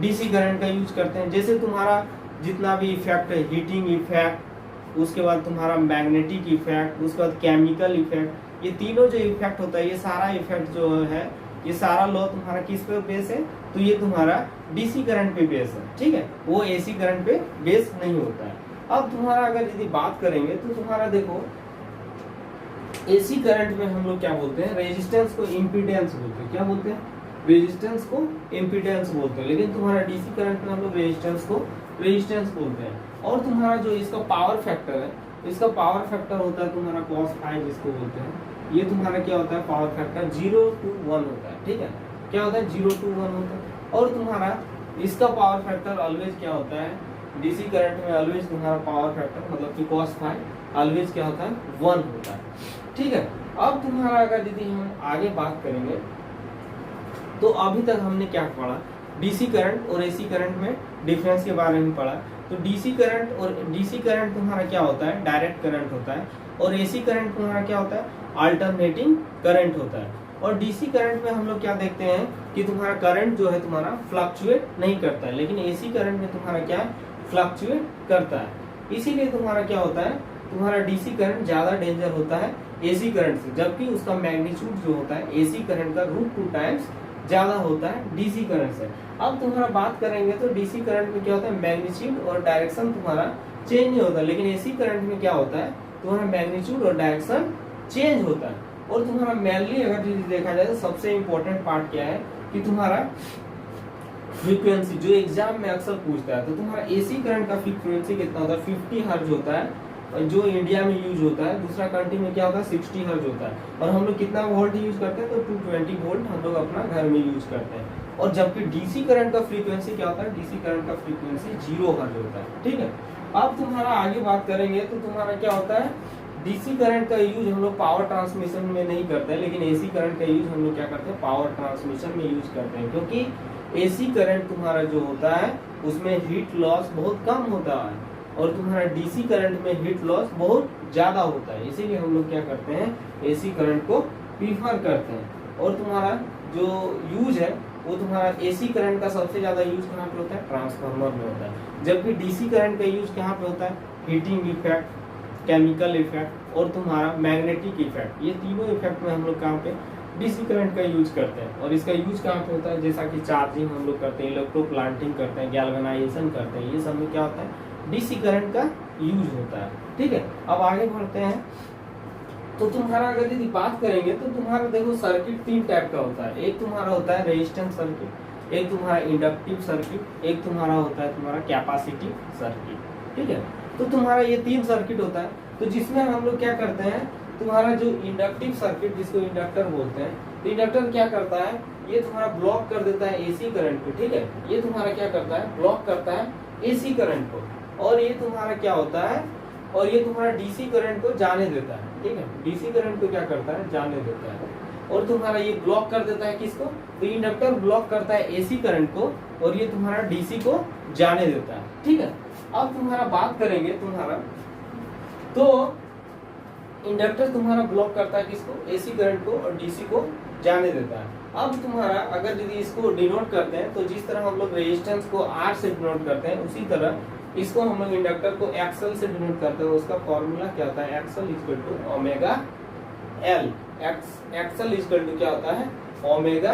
डीसी करंट का यूज करते हैं। जैसे तुम्हारा जितना भी इफेक्ट है, हीटिंग इफेक्ट, उसके बाद तुम्हारा मैग्नेटिक इफेक्ट, उसके बाद केमिकल इफेक्ट, ये तीनों जो इफेक्ट होता है, ये सारा इफेक्ट जो है, ये सारा लॉ तुम्हारा किस पे बेस है? तो ये तुम्हारा डीसी करंट पे बेस है, ठीक है, वो एसी करंट पे बेस नहीं होता है। अब तुम्हारा अगर यदि बात करेंगे तो तुम्हारा देखो एसी करंट में हम लोग क्या बोलते हैं? रेजिस्टेंस को इम्पीडेंस बोलते हैं। क्या बोलते हैं? रेजिस्टेंस को इम्पीडेंस बोलते हैं। लेकिन तुम्हारा डीसी करंट में हम लोग रेजिस्टेंस को रेजिस्टेंस बोलते हैं। और तुम्हारा जो इसका पावर फैक्टर है, इसका पावर फैक्टर होता है तुम्हारा cos फाइव जिसको बोलते हैं। ये तुम्हारा क्या होता है? पावर फैक्टर 0 to 1 होता है, ठीक है, क्या होता है? 0 to 1 होता है। और तुम्हारा इसका पावर फैक्टर ऑलवेज क्या होता है? डीसी करंट में ऑलवेज तुम्हारा पावर फैक्टर मतलब कि cos फाइव ऑलवेज क्या होता है? 1 होता है, ठीक है। अब तुम्हारा अगर यदि हम आगे बात करेंगे तो अभी तक हमने क्या पढ़ा? डीसी करंट और एसी करंट में डिफरेंस के बारे में पढ़ा। तो डीसी करंट और डीसी करंट तुम्हारा क्या होता है? डायरेक्ट करंट होता है। और एसी करंट तुम्हारा क्या होता है? अल्टरनेटिंग करंट होता है। और डीसी करंट में हम लोग क्या देखते हैं कि तुम्हारा करंट जो है तुम्हारा फ्लक्चुएट नहीं करता है, लेकिन एसी करंट में तुम्हारा क्या है? फ्लक्चुएट करता है। इसीलिए तुम्हारा क्या होता है? तुम्हारा डीसी करंट ज्यादा डेंजर होता है एसी करंट से, जबकि उसका मैग्नीट्यूड जो होता है एसी करंट का √2 टाइम्स ज्यादा होता है डीसी करंट से। अब तुम्हारा बात करेंगे तो डीसी करंट में क्या होता है? मैग्नीट्यूड और डायरेक्शन तुम्हारा चेंज नहीं होता, लेकिन एसी करंट में क्या होता है? तुम्हारा मैग्नीट्यूड और डायरेक्शन चेंज होता है। और तुम्हारा मेनली अगर देखा जाए तो सबसे इंपॉर्टेंट पार्ट क्या है कि तुम्हारा फ्रीक्वेंसी, जो एग्जाम में अक्सर पूछता है। तो तुम्हारा एसी करंट का फ्रीक्वेंसी कितना होता है? 50 हर्ट्ज होता है, जो इंडिया में यूज होता है। दूसरा कंट्री में क्या होता है? 60 हर्ट्ज होता है। और हम लोग कितना वोल्ट यूज करते हैं? तो 220 वोल्ट हम लोग अपना घर में यूज करते हैं। और जबकि डीसी करंट का फ्रीक्वेंसी क्या होता है? डीसी करंट का फ्रीक्वेंसी 0 हर्ट्ज होता है, ठीक है। अब तुम्हारा आगे बात करेंगे तो तुम्हारा क्या होता है? डीसी करंट का यूज हम लोग पावर ट्रांसमिशन में नहीं करते हैं, लेकिन एसी करंट का यूज हम लोग क्या करते हैं? पावर ट्रांसमिशन में यूज करते हैं। क्योंकि एसी करंट तुम्हारा जो होता है उसमें हीट लॉस बहुत कम होता है, और तुम्हारा डीसी करंट में हीट लॉस बहुत ज्यादा होता है। इसीलिए हम लोग क्या करते हैं? एसी करंट को प्रीफर करते हैं। और तुम्हारा जो यूज है वो तुम्हारा एसी करंट का सबसे ज्यादा यूज कहाँ पे होता है? ट्रांसफार्मर में होता है। जबकि डीसी करंट का यूज कहाँ पे होता है? हीटिंग इफेक्ट, केमिकल इफेक्ट और तुम्हारा मैग्नेटिक इफेक्ट, ये तीनों इफेक्ट में हम लोग कहाँ पे? डीसी करंट का यूज करते हैं। और इसका यूज कहाँ पे होता है? जैसा कि चार्जिंग हम लोग करते हैं, इलेक्ट्रो प्लांटिंग करते हैं, गैल्वेनाइजेशन करते हैं, ये सब में क्या होता है? डीसी करंट का यूज होता है, ठीक है। अब आगे बढ़ते हैं तो तुम्हारा अगर यदि बात करेंगे तो तुम्हारा देखो सर्किट 3 टाइप का होता है। एक तुम्हारा होता है रेजिस्टेंस सर्किट, एक तुम्हारा इंडक्टिव सर्किट, एक तुम्हारा होता है तुम्हारा कैपेसिटिव सर्किट, ठीक है। तो तुम्हारा ये 3 सर्किट होता है। तो जिसमें हम लोग क्या करते हैं? तुम्हारा जो इंडक्टिव सर्किट, जिसको इंडक्टर बोलते हैं, तो इंडक्टर क्या करता है? ये तुम्हारा ब्लॉक कर देता है एसी करंट को, ठीक है। ये तुम्हारा क्या करता है? ब्लॉक करता है एसी करंट को। और ये तुम्हारा क्या होता है? और ये तुम्हारा डीसी करंट को जाने देता है, ठीक है। डीसी करंट को क्या करता है? जाने देता है। और तुम्हारा ये ब्लॉक कर देता है किसको? तो इंडक्टर ब्लॉक करता है एसी करंट को, और ये तुम्हारा डीसी को जाने देता है, ठीक है। अब तुम्हारा बात करेंगे तुम्हारा, तो इंडक्टर तुम्हारा ब्लॉक करता है किसको? एसी करंट को, और डीसी को जाने देता है। अब तुम्हारा अगर यदि इसको डिनोट करते हैं तो जिस तरह हम लोग रेजिस्टेंस को आर से डिनोट करते हैं, उसी तरह इसको हम लोग इंडक्टर को एक्सएल से डिनोट करते हैं। उसका फॉर्मूला क्या होता है? X L equal to omega L. X L equal to क्या होता है? ओमेगा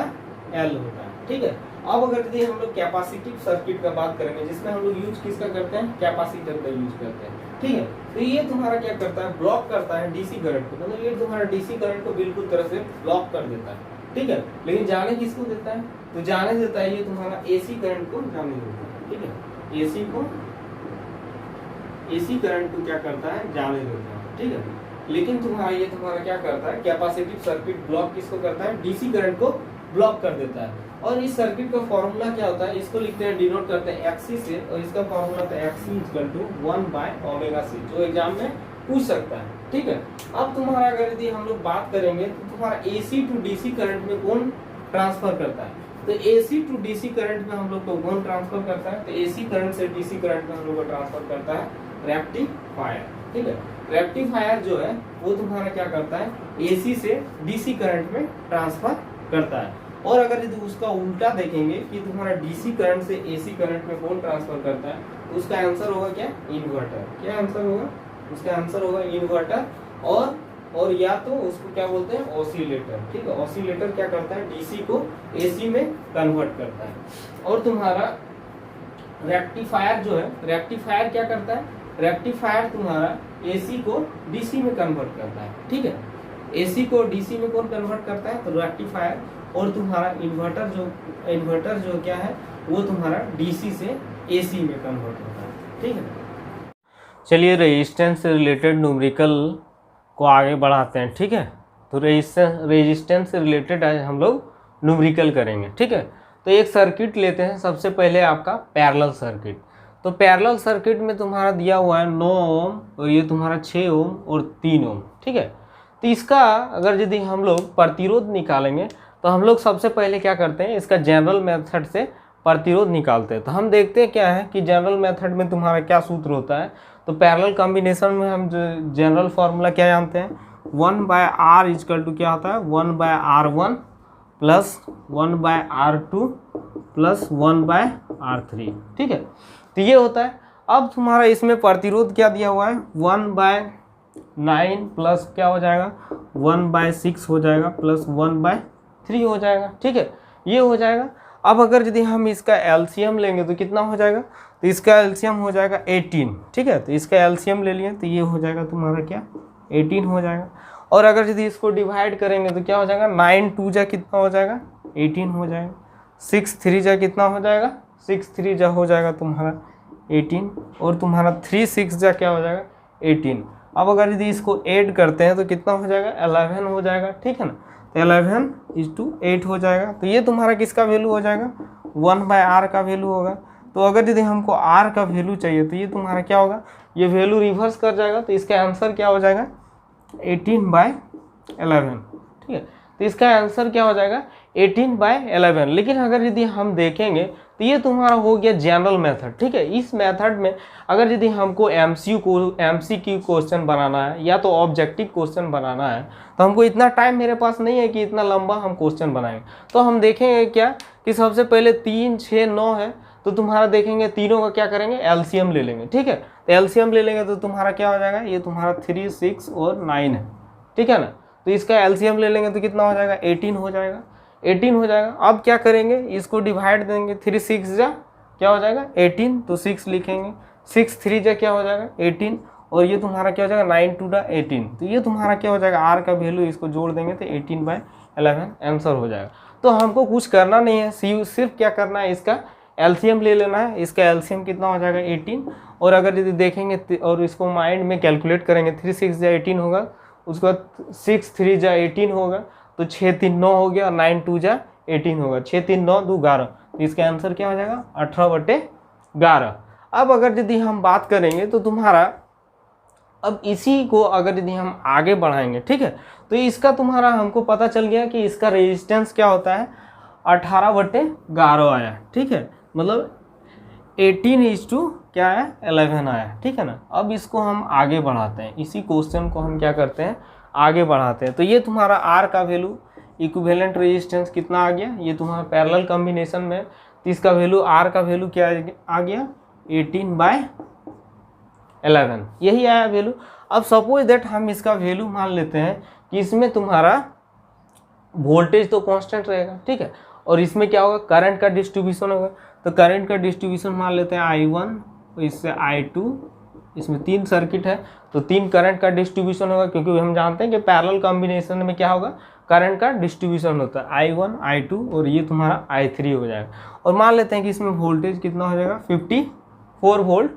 एल होता है, ठीक है। अब अगर यदि हम लोग कैपेसिटिव सर्किट का बात करेंगे, जिसमें हम लोग यूज किसका करते हैं? कैपेसिटर का यूज करते हैं, ठीक है। तो ये तुम्हारा क्या करता है? ब्लॉक करता है डीसी करंट को, मतलब ये तुम्हारा डीसी करंट को बिल्कुल तरह से ब्लॉक कर देता है, ठीक है। लेकिन जाने किसको देता है? तो जाने देता है ये तुम्हारा एसी करंट को जाने देता है, ठीक है। एसी करंट को क्या करता है? जाने देता है, ठीक है। लेकिन तुम्हारा ये तुम्हारा क्या करता है? कैपेसिटिव सर्किट ब्लॉक किसको करता है? डीसी करंट को ब्लॉक कर देता है। और इस सर्किट का फॉर्मूला क्या होता है, इसको लिखते हैं, डिनोट करते हैं एक्सी से, और इसका फॉर्मूला होता है एक्सी इक्वल टू 1/ωc, जो एग्जाम में पूछ सकता है। ठीक है, अब तुम्हारा अगर यदि हम लोग बात करेंगे तो तुम्हारा एसी टू डीसी करंट में कौन ट्रांसफर करता है, तो एसी टू डीसी करंट में हम लोग को कौन ट्रांसफर करता है, तो एसी करंट से डीसी करंट में हम लोग को ट्रांसफर करता है रेक्टिफायर। ठीक है, रेक्टिफायर जो है वो तुम्हारा क्या करता है, एसी से डीसी करंट में ट्रांसफर करता है। और अगर यदि उसका उल्टा देखेंगे कि तुम्हारा डीसी करंट से एसी करंट में कौन ट्रांसफर करता है, तो उसका आंसर होगा क्या, इन्वर्टर। क्या आंसर होगा, उसका आंसर होगा इन्वर्टर। और या तो उसको क्या बोलते हैं, ऑसिलेटर। ठीक है, ऑसिलेटर क्या करता है, डीसी को एसी में कन्वर्ट करता है। और तुम्हारा रेक्टिफायर जो है, रेक्टिफायर क्या करता है, रेक्टिफायर तुम्हारा एसी को डीसी में कन्वर्ट करता है। ठीक है, एसी को डीसी में कौन कन्वर्ट करता है, तो रेक्टिफायर। और तुम्हारा इन्वर्टर जो क्या है, वो तुम्हारा डीसी से एसी में कन्वर्ट होता है। ठीक है, चलिए रेजिस्टेंस से रिलेटेड न्यूमेरिकल को आगे बढ़ाते हैं। ठीक है, तो रेजिस्टेंस से रिलेटेड आज हम लोग न्यूमेरिकल करेंगे। ठीक है, तो एक सर्किट लेते हैं, सबसे पहले आपका पैरेलल सर्किट। तो पैरेलल सर्किट में तुम्हारा दिया हुआ है 9 ओम, और ये तुम्हारा 6 ओम और 3 ओम। ठीक है, तो इसका अगर यदि हम लोग प्रतिरोध निकालेंगे तो हम लोग सबसे पहले क्या करते हैं, इसका जनरल मेथड से प्रतिरोध निकालते हैं। तो हम देखते हैं क्या है कि जनरल मेथड में तुम्हारा क्या सूत्र होता है, तो पैरेलल कॉम्बिनेशन में हम जो जनरल फार्मूला क्या जानते हैं, 1/R इक्वल टू क्या होता है, 1/R1 plus 1/R2 plus 1/R3। ठीक है, तो ये होता है। अब तुम्हारा इसमें प्रतिरोध क्या दिया हुआ है, 1/9 प्लस क्या हो जाएगा, 1/6 हो जाएगा प्लस 1/3 हो जाएगा। ठीक है, ये हो जाएगा। अब अगर यदि हम इसका एलसीएम लेंगे तो कितना हो जाएगा, तो इसका एलसीएम हो जाएगा 18। ठीक है, तो इसका एलसीएम ले लिए तो ये हो जाएगा तुम्हारा क्या, 18 हो जाएगा। और अगर यदि इसको डिवाइड करेंगे तो क्या हो जाएगा, 9 2 जा कितना हो जाएगा, 18 हो जाएगा। 6 3 जा कितना हो जाएगा, 6 3 जा हो जाएगा तुम्हारा 18, और तुम्हारा 3 6 जा क्या हो जाएगा, 18। अब अगर यदि इसको ऐड करते हैं तो कितना हो जाएगा, 11 हो जाएगा। ठीक है ना, तो 11:8 हो जाएगा। तो ये तुम्हारा किसका वैल्यू हो जाएगा, 1/R का वैल्यू होगा। तो अगर यदि हमको R का वैल्यू चाहिए तो ये तुम्हारा क्या होगा, ये वैल्यू रिवर्स कर जाएगा। तो इसका आंसर क्या हो जाएगा, 18/11। ठीक है, तो इसका आंसर क्या हो जाएगा, 18/11। लेकिन अगर यदि हम देखेंगे तो ये तुम्हारा हो गया जनरल मेथड। ठीक है, इस मेथड में अगर यदि हमको एमसीक्यू क्वेश्चन बनाना है या तो ऑब्जेक्टिव क्वेश्चन बनाना है, तो हमको इतना टाइम मेरे पास नहीं है कि इतना लंबा हम क्वेश्चन बनाएंगे। तो हम देखेंगे क्या कि सबसे पहले 3 6 9 है, तो तुम्हारा देखेंगे तीनों का क्या करेंगे, एलसीएम ले लेंगे। ठीक है, तो एलसीएम ले लेंगे तो तुम्हारा क्या हो जाएगा, ये तुम्हारा 3 6 और 9 है। ठीक है ना, तो इसका एलसीएम ले लेंगे तो कितना हो जाएगा, 18 हो जाएगा। 18 हो जाएगा। अब क्या करेंगे, इसको डिवाइड देंगे, 3 6 जा क्या हो जाएगा, 18, तो 6 लिखेंगे, 6 3 जा क्या हो जाएगा, 18, और ये तुम्हारा क्या हो जाएगा, 9 2 जा 18। तो ये तुम्हारा क्या हो जाएगा, R का वैल्यू इसको जोड़ देंगे तो 18/11 आंसर हो जाएगा। तो हमको कुछ करना नहीं है, सिर्फ क्या करना है, इसका एलसीएम ले लेना है। इसका एलसीएम कितना हो जाएगा, 18। और अगर यदि देखेंगे और इसको माइंड में कैलकुलेट करेंगे, 3 6 जा 18 होगा, उसके बाद 6 3 जा 18 होगा, तो 6 3 9 हो गया, 9 2 जा 18 होगा, 6 3 9 2 11। तो इसका आंसर क्या हो जाएगा, 18/11। अब अगर यदि हम बात करेंगे तो तुम्हारा अब इसी को अगर यदि हम आगे बढ़ाएंगे, ठीक है, तो इसका तुम्हारा हमको पता चल गया कि इसका रेजिस्टेंस क्या होता है, 18/11 आया। ठीक है, मतलब 18 क्या है, 11 आया। ठीक है ना, अब इसको हम आगे बढ़ाते हैं, इसी क्वेश्चन को हम क्या करते हैं, आगे बढ़ाते हैं। तो ये तुम्हारा R का वैल्यू, इक्विवेलेंट रेजिस्टेंस कितना आ गया, ये तुम्हारा पैरेलल कॉम्बिनेशन में, तो इसका वैल्यू R का वैल्यू क्या आ गया, 18/11, यही आया वैल्यू। अब सपोज दैट हम इसका वैल्यू मान लेते हैं कि इसमें तुम्हारा वोल्टेज तो कांस्टेंट रहेगा। ठीक है, और इसमें क्या होगा, करंट का डिस्ट्रीब्यूशन होगा। तो करंट का डिस्ट्रीब्यूशन मान लेते हैं I1, इससे I2, इसमें 3 सर्किट है तो 3 करंट का डिस्ट्रीब्यूशन होगा, क्योंकि हम जानते हैं कि पैरेलल कॉम्बिनेशन में क्या होगा, करंट का डिस्ट्रीब्यूशन होता है, I1 I2 और ये तुम्हारा I3 हो जाएगा। और मान लेते हैं कि इसमें वोल्टेज कितना हो जाएगा, 54 वोल्ट।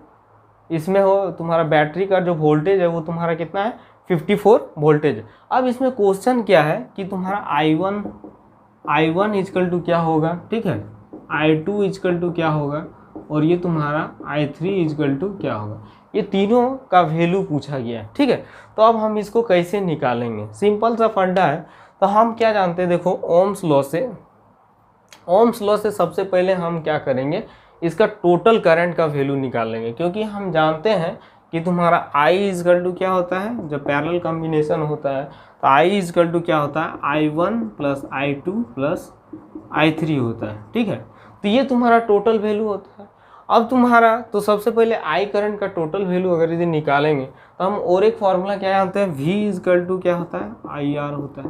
इसमें हो तुम्हारा बैटरी का जो वोल्टेज है वो तुम्हारा कितना है, 54 वोल्टेज। अब इसमें क्वेश्चन क्या है कि तुम्हारा I1 I1 इजकल टू क्या होगा, ठीक है, I2 इजकल टू क्या होगा, और ये तुम्हारा I3 इजकल टू क्या होगा। ये तीनों का वैल्यू पूछा गया है, ठीक है। तो अब हम इसको कैसे निकालेंगे, सिंपल सा फंडा है। तो हम क्या जानते हैं, देखो ओम्स लॉ से सबसे पहले हम क्या करेंगे, इसका टोटल करंट का वैल्यू निकालेंगे, क्योंकि हम जानते हैं कि तुम्हारा I इजकल टू क्या होता है, जब पैरेलल कॉम्बिनेशन होता है तो I इजकल टू क्या होता है, I1 plus I2 plus I3 होता है, ठीक है। तो ये तुम्हारा टोटल वैल्यू होता है। अब तुम्हारा तो सबसे पहले I करंट का टोटल वैल्यू अगर यदि निकालेंगे तो हम और एक फॉर्मूला क्या जानते हैं, V इजकल टू क्या होता है, IR होता है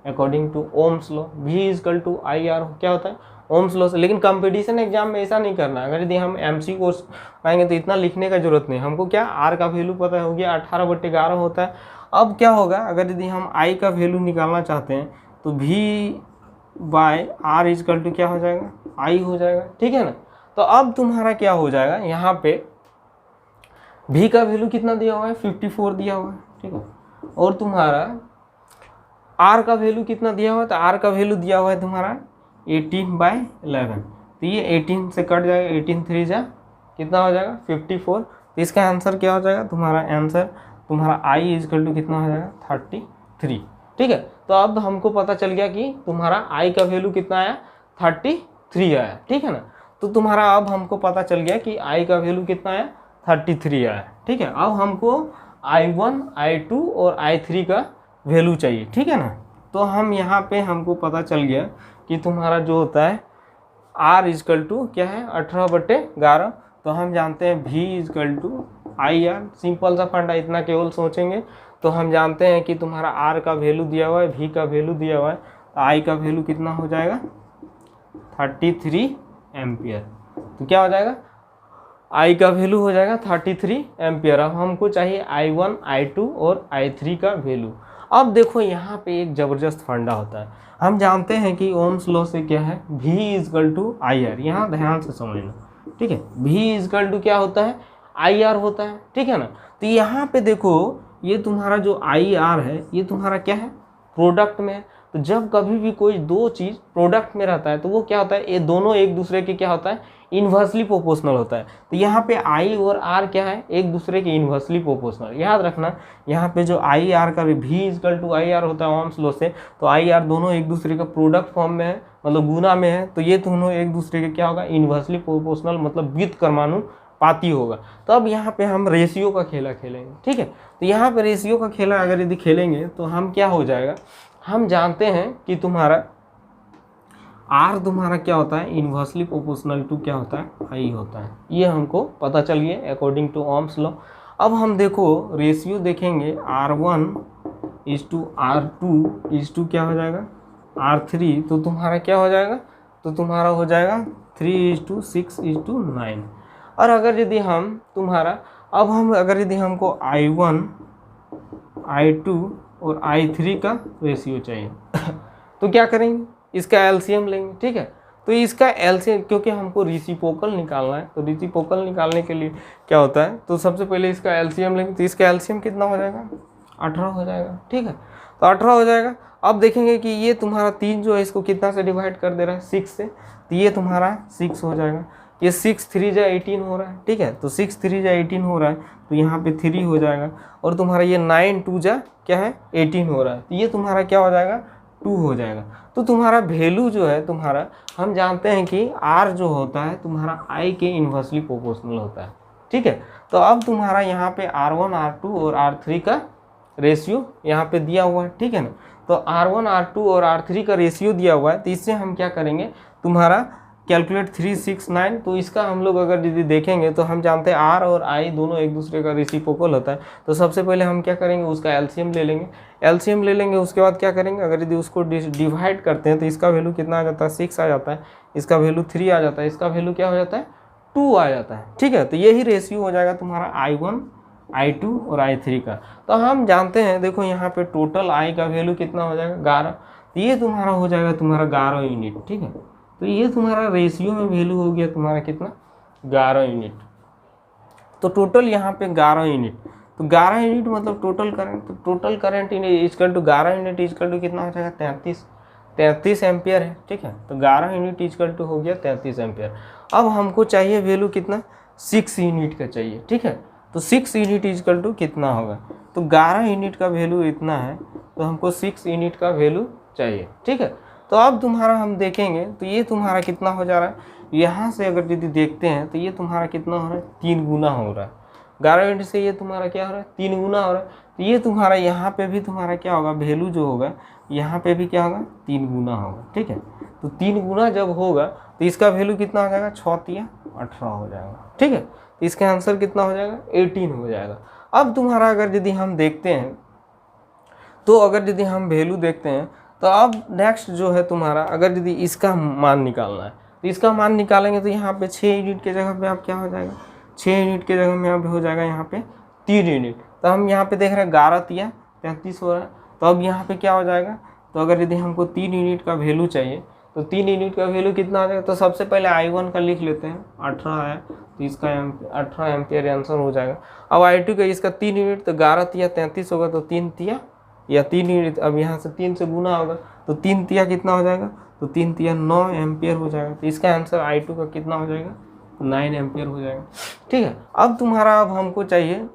according to Ohm's law. V equal to IR क्या होता है, ओम्स लॉ से। लेकिन कंपटीशन एग्जाम में ऐसा नहीं करना, अगर यदि हम MC कोर्स आएंगे तो इतना लिखने का जरूरत नहीं, हमको क्या R का वैल्यू पता हो गया 18/11 होता है। अब क्या होगा, अगर यदि हम I का वैल्यू निकालना चाहते हैं तो V/R इजकल टू क्या हो जाएगा, I हो जाएगा, ठीक है ना। तो अब तुम्हारा क्या हो जाएगा, यहाँ पे V का वैल्यू कितना दिया हुआ है, 54 दिया हुआ है, ठीक है। और तुम्हारा R का वैल्यू कितना दिया हुआ है, तो R का वैल्यू दिया हुआ है तुम्हारा 18/11। तो ये 18 से कट जाएगा, 18 3 जा कितना हो जाएगा 54। तो इसका आंसर क्या हो जाएगा, तुम्हारा आंसर तुम्हारा I इजकल टू कितना हो जाएगा 33, ठीक है। तो अब हमको पता चल गया कि तुम्हारा I का वैल्यू कितना आया, 33 आया, ठीक है ना। तो तुम्हारा अब हमको पता चल गया कि I का वैल्यू कितना आया, 33 आया, ठीक है। अब हमको I1 I2 और I3 का वैल्यू चाहिए, ठीक है ना। तो हम यहाँ पे हमको पता चल गया कि तुम्हारा जो होता है R इजकल टू क्या है, 18/11। तो हम जानते हैं V equal to IR, simple सा फंडा, इतना केवल सोचेंगे तो हम जानते हैं कि तुम्हारा R का वैल्यू दिया हुआ है, V का वैल्यू दिया हुआ है, तो I का वैल्यू कितना हो जाएगा 33 एम्पियर। तो क्या हो जाएगा, I का वैल्यू हो जाएगा 33 एम्पियर। अब हमको चाहिए I1 I2 और I3 का वैल्यू। अब देखो यहाँ पे एक ज़बरदस्त फंडा होता है, हम जानते हैं कि ओम्स लॉ से क्या है, V इजकल टू IR, यहाँ ध्यान से समझना, ठीक है। V इजकल टू क्या होता है, IR होता है, ठीक है ना। तो यहाँ पे देखो ये तुम्हारा जो IR है ये तुम्हारा क्या है, प्रोडक्ट में है। तो जब कभी भी कोई दो चीज़ प्रोडक्ट में रहता है तो वो क्या होता है, ये दोनों एक दूसरे के क्या होता है, इन्वर्सली प्रोपोर्शनल होता है। तो यहाँ पे I और R क्या है, एक दूसरे के इन्वर्सली प्रोपोर्शनल। याद रखना यहाँ पे जो IR का भी V इजकल टू IR होता है ओम्स लॉ से, तो IR दोनों एक दूसरे का प्रोडक्ट फॉर्म में है, मतलब गुना में है। तो ये दोनों एक दूसरे के क्या होगा, इन्वर्सली प्रोपोर्शनल, मतलब व्युत्क्रमानुपाती होगा। तो अब यहाँ पे हम रेशियो का खेला खेलेंगे, ठीक है। तो यहाँ पे रेशियो का खेला अगर यदि खेलेंगे तो हम क्या हो जाएगा, हम जानते हैं कि तुम्हारा R तुम्हारा क्या होता है, इन्वर्सली प्रोपोर्शनल टू क्या होता है, I होता है। ये हमको पता चल गया अकॉर्डिंग टू ओम्स लॉ। अब हम देखो रेशियो देखेंगे, R1 is to R2 is to क्या हो जाएगा R3। तो तुम्हारा क्या हो जाएगा, तो तुम्हारा हो जाएगा 3:6:9। और अगर यदि हम तुम्हारा अब हम अगर यदि हमको I1 I2 और I3 का रेशियो चाहिए तो क्या करेंगे, इसका एलसीएम लेंगे, ठीक है। तो इसका एलसीएम, क्योंकि हमको रेसिप्रोकल निकालना है, तो रेसिप्रोकल निकालने के लिए क्या होता है, तो सबसे पहले इसका एलसीएम लेंगे। तो इसका एलसीएम कितना हो जाएगा, 18 हो जाएगा, ठीक है। तो 18 हो जाएगा। अब देखेंगे कि ये तुम्हारा 3 जो है इसको कितना से डिवाइड कर दे रहा है, 6 से। तो ये तुम्हारा 6 हो जाएगा। ये 6 3 जा 18 हो रहा है, ठीक है। तो 6 3 जा 18 हो रहा है, तो यहाँ पे 3 हो जाएगा। और तुम्हारा ये 9 2 जा क्या है 18 हो रहा है, तो ये तुम्हारा क्या हो जाएगा 2 हो जाएगा। तो तुम्हारा वैल्यू जो है तुम्हारा, हम जानते हैं कि R जो होता है तुम्हारा I के इन्वर्सली प्रोपोर्शनल होता है, ठीक है। तो अब तुम्हारा यहाँ पे R1 R2 और R3 का रेशियो यहाँ पे दिया हुआ है, ठीक है ना। तो R1 R2 और R3 का रेशियो दिया हुआ है, तो इससे हम क्या करेंगे, तुम्हारा कैलकुलेट 3 6 9। तो इसका हम लोग अगर यदि देखेंगे तो हम जानते हैं R और I दोनों एक दूसरे का रेसिप्रोकल होता है। तो सबसे पहले हम क्या करेंगे, उसका एलसीएम ले लेंगे। एलसीएम ले लेंगे, उसके बाद क्या करेंगे, अगर यदि उसको डिवाइड करते हैं तो इसका वैल्यू कितना आ जाता है, 6 आ जाता है, इसका वैल्यू 3 आ जाता है, इसका वैल्यू क्या हो जाता है 2 आ जाता है, ठीक है। तो यही रेशियो हो जाएगा तुम्हारा I1 I2 और I3 का। तो हम जानते हैं, देखो यहाँ पे टोटल I का वैल्यू कितना हो जाएगा 11। तो ये तुम्हारा हो जाएगा तुम्हारा 11 यूनिट, ठीक है। तो ये तुम्हारा रेशियो में वैल्यू हो गया तुम्हारा कितना 11 यूनिट। तो टोटल यहाँ पे 11 यूनिट, तो 11 यूनिट मतलब टोटल करंट। तो total current equal to 11 unit equal to कितना हो जाएगा 33। 33 एम्पियर है, ठीक है। तो 11 यूनिट इक्वल टू हो गया 33 एम्पियर। अब हमको चाहिए वैल्यू कितना, 6 यूनिट का चाहिए, ठीक है। तो 6 यूनिट इक्वल टू कितना होगा, तो 11 यूनिट का वैल्यू इतना है, तो हमको 6 यूनिट का वैल्यू चाहिए, ठीक है। तो अब तुम्हारा हम देखेंगे तो ये तुम्हारा कितना हो जा रहा है, यहाँ से अगर यदि देखते हैं तो ये तुम्हारा कितना हो रहा है, 3 गुना हो रहा है। 11 यूनिट से ये तुम्हारा क्या हो रहा है, 3 गुना हो रहा है। तो ये तुम्हारा यहाँ पे भी तुम्हारा क्या होगा, वैल्यू जो होगा यहाँ पे भी क्या होगा, 3 गुना होगा, ठीक है। तो 3 गुना जब होगा तो इसका वैल्यू कितना हो जाएगा, 6 या 18 हो जाएगा, ठीक है। तो इसका आंसर कितना हो जाएगा, 18 हो जाएगा। अब तुम्हारा अगर यदि हम देखते हैं तो अगर यदि हम वैल्यू देखते हैं तो अब नेक्स्ट जो है तुम्हारा, अगर यदि इसका मान निकालना है तो इसका मान निकालेंगे तो यहाँ पे 6 यूनिट के जगह पे आप क्या हो जाएगा, 6 यूनिट के जगह में यहाँ पे हो जाएगा यहाँ पे 3 यूनिट। तो हम यहाँ पे देख रहे हैं 11 या 33 हो रहा है। तो अब यहाँ पे क्या हो जाएगा, तो अगर यदि हमको 3 यूनिट का वैल्यू चाहिए तो 3 यूनिट का वैल्यू कितना आ जाएगा, तो सबसे पहले I1 का लिख लेते हैं, 18 है तो इसका 18 एम्पियर आंसर हो जाएगा। अब I2 का इसका 3 यूनिट, तो 11 तिया 33 होगा, तो 3 तिया या 3 यूनिट, अब यहाँ से 3 से गुना होगा तो 3 तिया कितना हो जाएगा, तो 3 तिया 9 एम्पियर हो जाएगा। तो इसका आंसर I2 का कितना हो जाएगा, 9 एम्पियर हो जाएगा, ठीक है। अब तुम्हारा अब हमको चाहिए,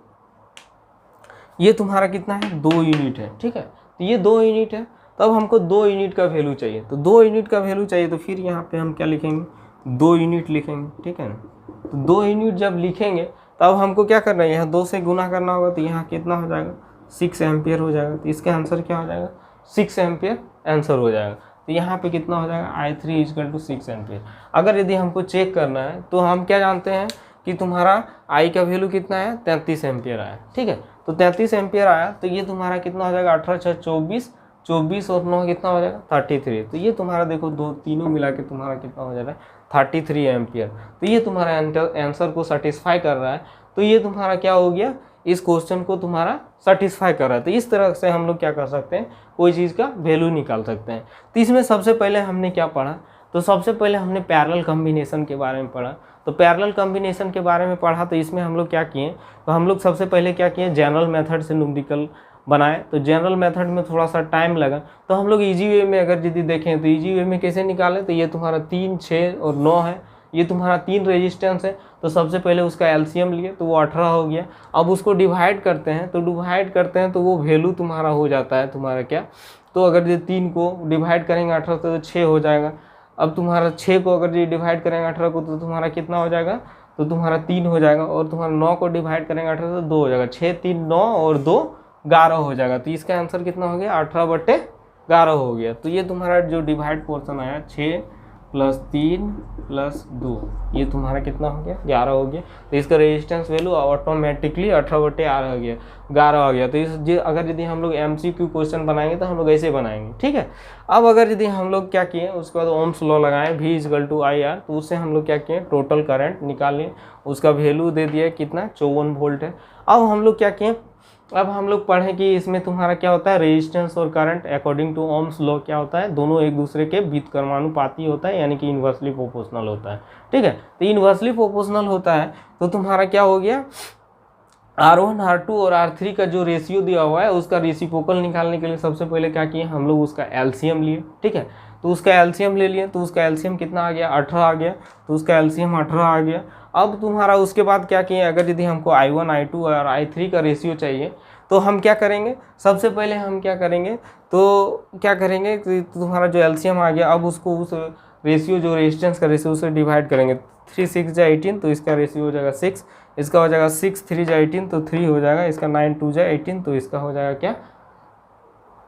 ये तुम्हारा कितना है, 2 यूनिट है, ठीक है। तो ये 2 यूनिट है, तब हमको 2 यूनिट का वैल्यू चाहिए। तो 2 यूनिट का वैल्यू चाहिए तो फिर यहाँ पे हम क्या लिखेंगे, 2 यूनिट लिखेंगे, ठीक है ना। तो 2 यूनिट जब लिखेंगे तब हमको क्या करना है, यहाँ 2 से गुना करना होगा, तो यहाँ कितना हो जाएगा, 6 एम्पियर हो जाएगा। तो इसका आंसर क्या हो जाएगा, 6 एम्पियर आंसर हो जाएगा। तो यहाँ पे कितना हो जाएगा, I3 इक्वल टू 6 एम्पियर। अगर यदि हमको चेक करना है तो हम क्या जानते हैं कि तुम्हारा I का वैल्यू कितना है, 33 एम्पियर आया, ठीक है। तो 33 एम्पियर आया, तो ये तुम्हारा कितना हो जाएगा, 18 6 24, 24 और 9 कितना हो जाएगा, 33। तो ये तुम्हारा देखो दो तीनों मिला के तुम्हारा कितना हो जा रहा है, 33 एम्पियर। तो ये तुम्हारा आंसर को सेटिस्फाई कर रहा है। तो ये तुम्हारा क्या हो गया, इस क्वेश्चन को तुम्हारा सेटिस्फाई कर रहा है। तो इस तरह से हम लोग क्या कर सकते हैं, कोई चीज़ का वैल्यू निकाल सकते हैं। तो इसमें सबसे पहले हमने क्या पढ़ा, तो सबसे पहले हमने पैरेलल कॉम्बिनेशन के बारे में पढ़ा। तो पैरेलल कॉम्बिनेशन के बारे में पढ़ा, तो इसमें हम लोग क्या किए, तो हम लोग सबसे पहले क्या किए, जनरल मेथड से न्यूमेरिकल बनाए। तो जनरल मेथड में थोड़ा सा टाइम लगा, तो हम लोग इजी वे में अगर यदि देखें तो इजी वे में कैसे निकालें, तो ये तुम्हारा 3 6 और 9 है, ये तुम्हारा 3 रेजिस्टेंस है। तो सबसे पहले उसका एलसीएम लिए तो वो 18 हो गया। अब उसको डिवाइड करते हैं, तो डिवाइड करते हैं तो वो वैल्यू तुम्हारा हो जाता है तुम्हारा क्या, तो अगर ये 3 को डिवाइड करेंगे 18 से तो 6 हो जाएगा। अब तुम्हारा 6 को अगर ये डिवाइड करेंगे 18 को तो तुम्हारा कितना हो जाएगा, तो तुम्हारा 3 हो जाएगा। और तुम्हारा 9 को डिवाइड करेंगे 18 से 2 हो जाएगा, 6 3 9 और 2 11 हो जाएगा। तो इसका आंसर कितना हो गया, 18/11 हो गया। तो ये तुम्हारा जो डिवाइड पोर्शन आया 6 + 3 + 2, ये तुम्हारा कितना हो गया, 11 हो गया। तो इसका रेजिस्टेंस वैल्यू ऑटोमेटिकली 18/11 हो गया, 11 हो गया। तो इस अगर यदि हम लोग MCQ क्वेश्चन बनाएंगे तो हम लोग ऐसे बनाएंगे, ठीक है। अब अगर यदि हम लोग क्या किए, उसके बाद ओम्स लॉ लगाएं, V = IR, तो उससे हम लोग क्या किए, टोटल करंट निकालें, उसका वैल्यू दे दिया कितना, 54 वोल्ट है। अब हम लोग क्या किए, अब हम लोग पढ़ें कि इसमें तुम्हारा क्या होता है, रेजिस्टेंस और current according to Ohm's law क्या होता है, दोनों एक दूसरे के व्युत्क्रमानुपाती होता है, यानी कि इन्वर्सली प्रोपोर्शनल होता है, ठीक है। तो इन्वर्सली प्रोपोर्शनल होता है तो तुम्हारा क्या हो गया, R1 R2 और R3 का जो रेशियो दिया हुआ है उसका रेसिप्रोकल निकालने के लिए सबसे पहले क्या किए, हम लोग उसका एलसीएम लिए, ठीक है। तो उसका एलसीएम ले लिए, तो उसका एलसीएम कितना आ गया, 18 आ गया। तो उसका एलसीएम 18 आ गया। अब तुम्हारा उसके बाद क्या किए, अगर यदि हमको I1 I2 और I3 का रेशियो चाहिए तो हम क्या करेंगे, सबसे पहले हम क्या करेंगे, तो क्या करेंगे, तो तुम्हारा जो एलसीएम आ गया, अब उसको उस रेशियो जो रेजिस्टेंस का रेशियो से डिवाइड करेंगे। 3 6 जा 18, तो इसका रेशियो हो जाएगा 6, इसका हो जाएगा 6 3 जा 18, तो 3 हो जाएगा, इसका 9 2 जा 18, तो इसका हो जाएगा क्या,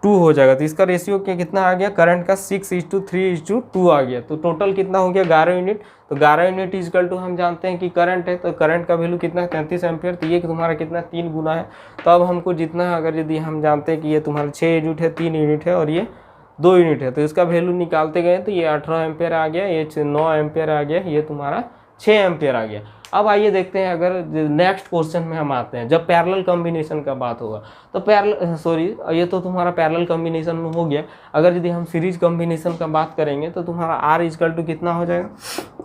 2 हो जाएगा। तो इसका रेशियो क्या कितना आ गया, करंट का 6:3:2 आ गया। तो टोटल कितना हो गया, 11 यूनिट। तो 11 यूनिट इक्वल टू हम जानते हैं कि करंट है, तो करंट का वैल्यू कितना है, 33 एम्पियर। तो ये तुम्हारा कितना, 3 गुना है। तो अब हमको जितना, अगर यदि हम जानते हैं कि ये तुम्हारा 6 यूनिट है, 3 यूनिट है और ये 2 यूनिट है, तो इसका वैल्यू निकालते गए तो ये 18 एम्पियर आ गया, ये 9 एम्पियर आ गया, ये तुम्हारा 6 एम्पियर आ गया। अब आइए देखते हैं, अगर नेक्स्ट क्वेश्चन में हम आते हैं, जब पैरेलल कॉम्बिनेशन का बात होगा तो ये तो तुम्हारा पैरेलल कॉम्बिनेशन में हो गया। अगर यदि हम सीरीज कॉम्बिनेशन का बात करेंगे तो तुम्हारा R इक्वल टू कितना हो जाएगा,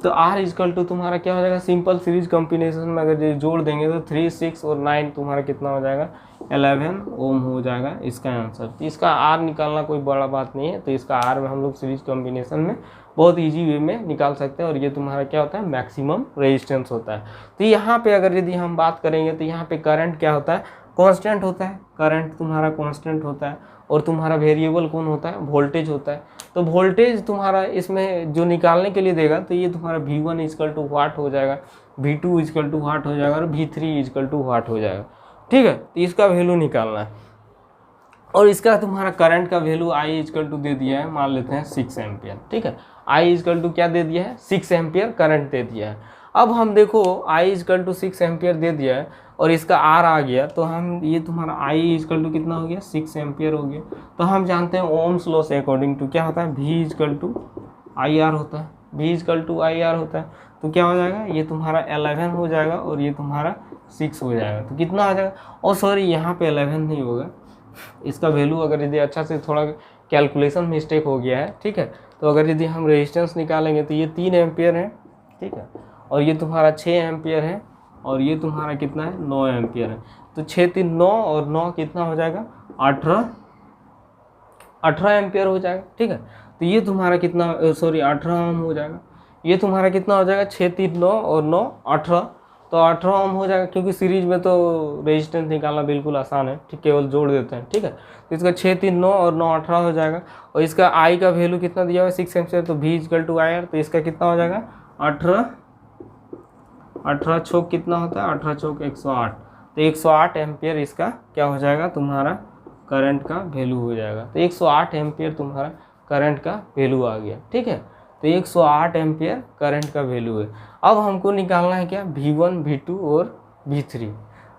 तो R इक्वल टू तुम्हारा क्या हो जाएगा, सिंपल सीरीज कॉम्बिनेशन में अगर जोड़ देंगे तो 3 6 और 9 तुम्हारा कितना हो जाएगा, 11 ओम हो जाएगा इसका आंसर। तो इसका आर निकालना कोई बड़ा बात नहीं है, तो इसका आर में हम लोग सीरीज कॉम्बिनेशन में बहुत इजी वे में निकाल सकते हैं। और ये तुम्हारा क्या होता है, मैक्सिमम रेजिस्टेंस होता है। तो यहाँ पे अगर यदि हम बात करेंगे तो यहाँ पे करंट क्या होता है, कांस्टेंट होता है, करंट तुम्हारा कांस्टेंट होता है। और तुम्हारा वेरिएबल कौन होता है, वोल्टेज होता है। तो वोल्टेज तुम्हारा इसमें जो निकालने के लिए देगा तो ये तुम्हारा V1 इजकल टू वाट हो जाएगा, V2 इजकल टू वाट हो जाएगा और V3 इजकल टू वाट हो जाएगा। ठीक है, तो इसका वैल्यू निकालना है। और इसका तुम्हारा करंट का वैल्यू I इजकल टू दे दिया है, मान लेते हैं 6 एम्पियर। ठीक है, I इजकल टू क्या दे दिया है, 6 एम्पियर करंट दे दिया है। अब हम देखो I इजकल टू 6 एम्पियर दे दिया है और इसका R आ गया, तो हम ये तुम्हारा I इजकल टू कितना हो गया, 6 एम्पियर हो गया। तो हम जानते हैं ओम्स लॉ से अकॉर्डिंग टू क्या होता है, V इजकल टू IR होता है, V इजकल टू IR होता है। तो क्या हो जाएगा, ये तुम्हारा 11 हो जाएगा और ये तुम्हारा 6 हो जाएगा। तो कितना आ जाएगा, और सॉरी यहाँ पे 11 नहीं होगा, इसका वैल्यू अगर यदि अच्छा से थोड़ा कैलकुलेशन मिस्टेक हो गया है। ठीक है, तो अगर यदि हम रेजिस्टेंस निकालेंगे तो ये 3 एम्पियर है। ठीक है, और ये तुम्हारा 6 एम्पियर है और ये तुम्हारा कितना है, 9 एम्पियर है। तो 6 3 9 और 9 कितना हो जाएगा, 18 एम्पियर हो जाएगा। ठीक है, तो ये तुम्हारा कितना, सॉरी 18 ओम हो जाएगा। ये तुम्हारा कितना हो जाएगा, 6 3 9 और 9 18, तो 18 ओम हो जाएगा। क्योंकि सीरीज में तो रेजिस्टेंस निकालना बिल्कुल आसान है, ठीक, केवल जोड़ देते हैं। ठीक है, तो इसका 6 3 9 और 9 18 हो जाएगा। और इसका आई का वैल्यू कितना दिया हुआ है, 6 एम्पियर, तो V इजकल टू IR, तो इसका कितना हो जाएगा, 18 चौक कितना होता है, 18 चौक 108। तो 108 एम्पियर इसका क्या हो जाएगा, तुम्हारा करंट का वैल्यू हो जाएगा। तो 108 एम्पियर तुम्हारा करंट का वैल्यू आ गया। ठीक है, तो 108 एम्पियर करंट का वैल्यू है। अब हमको निकालना है क्या, V1 V2 और V3।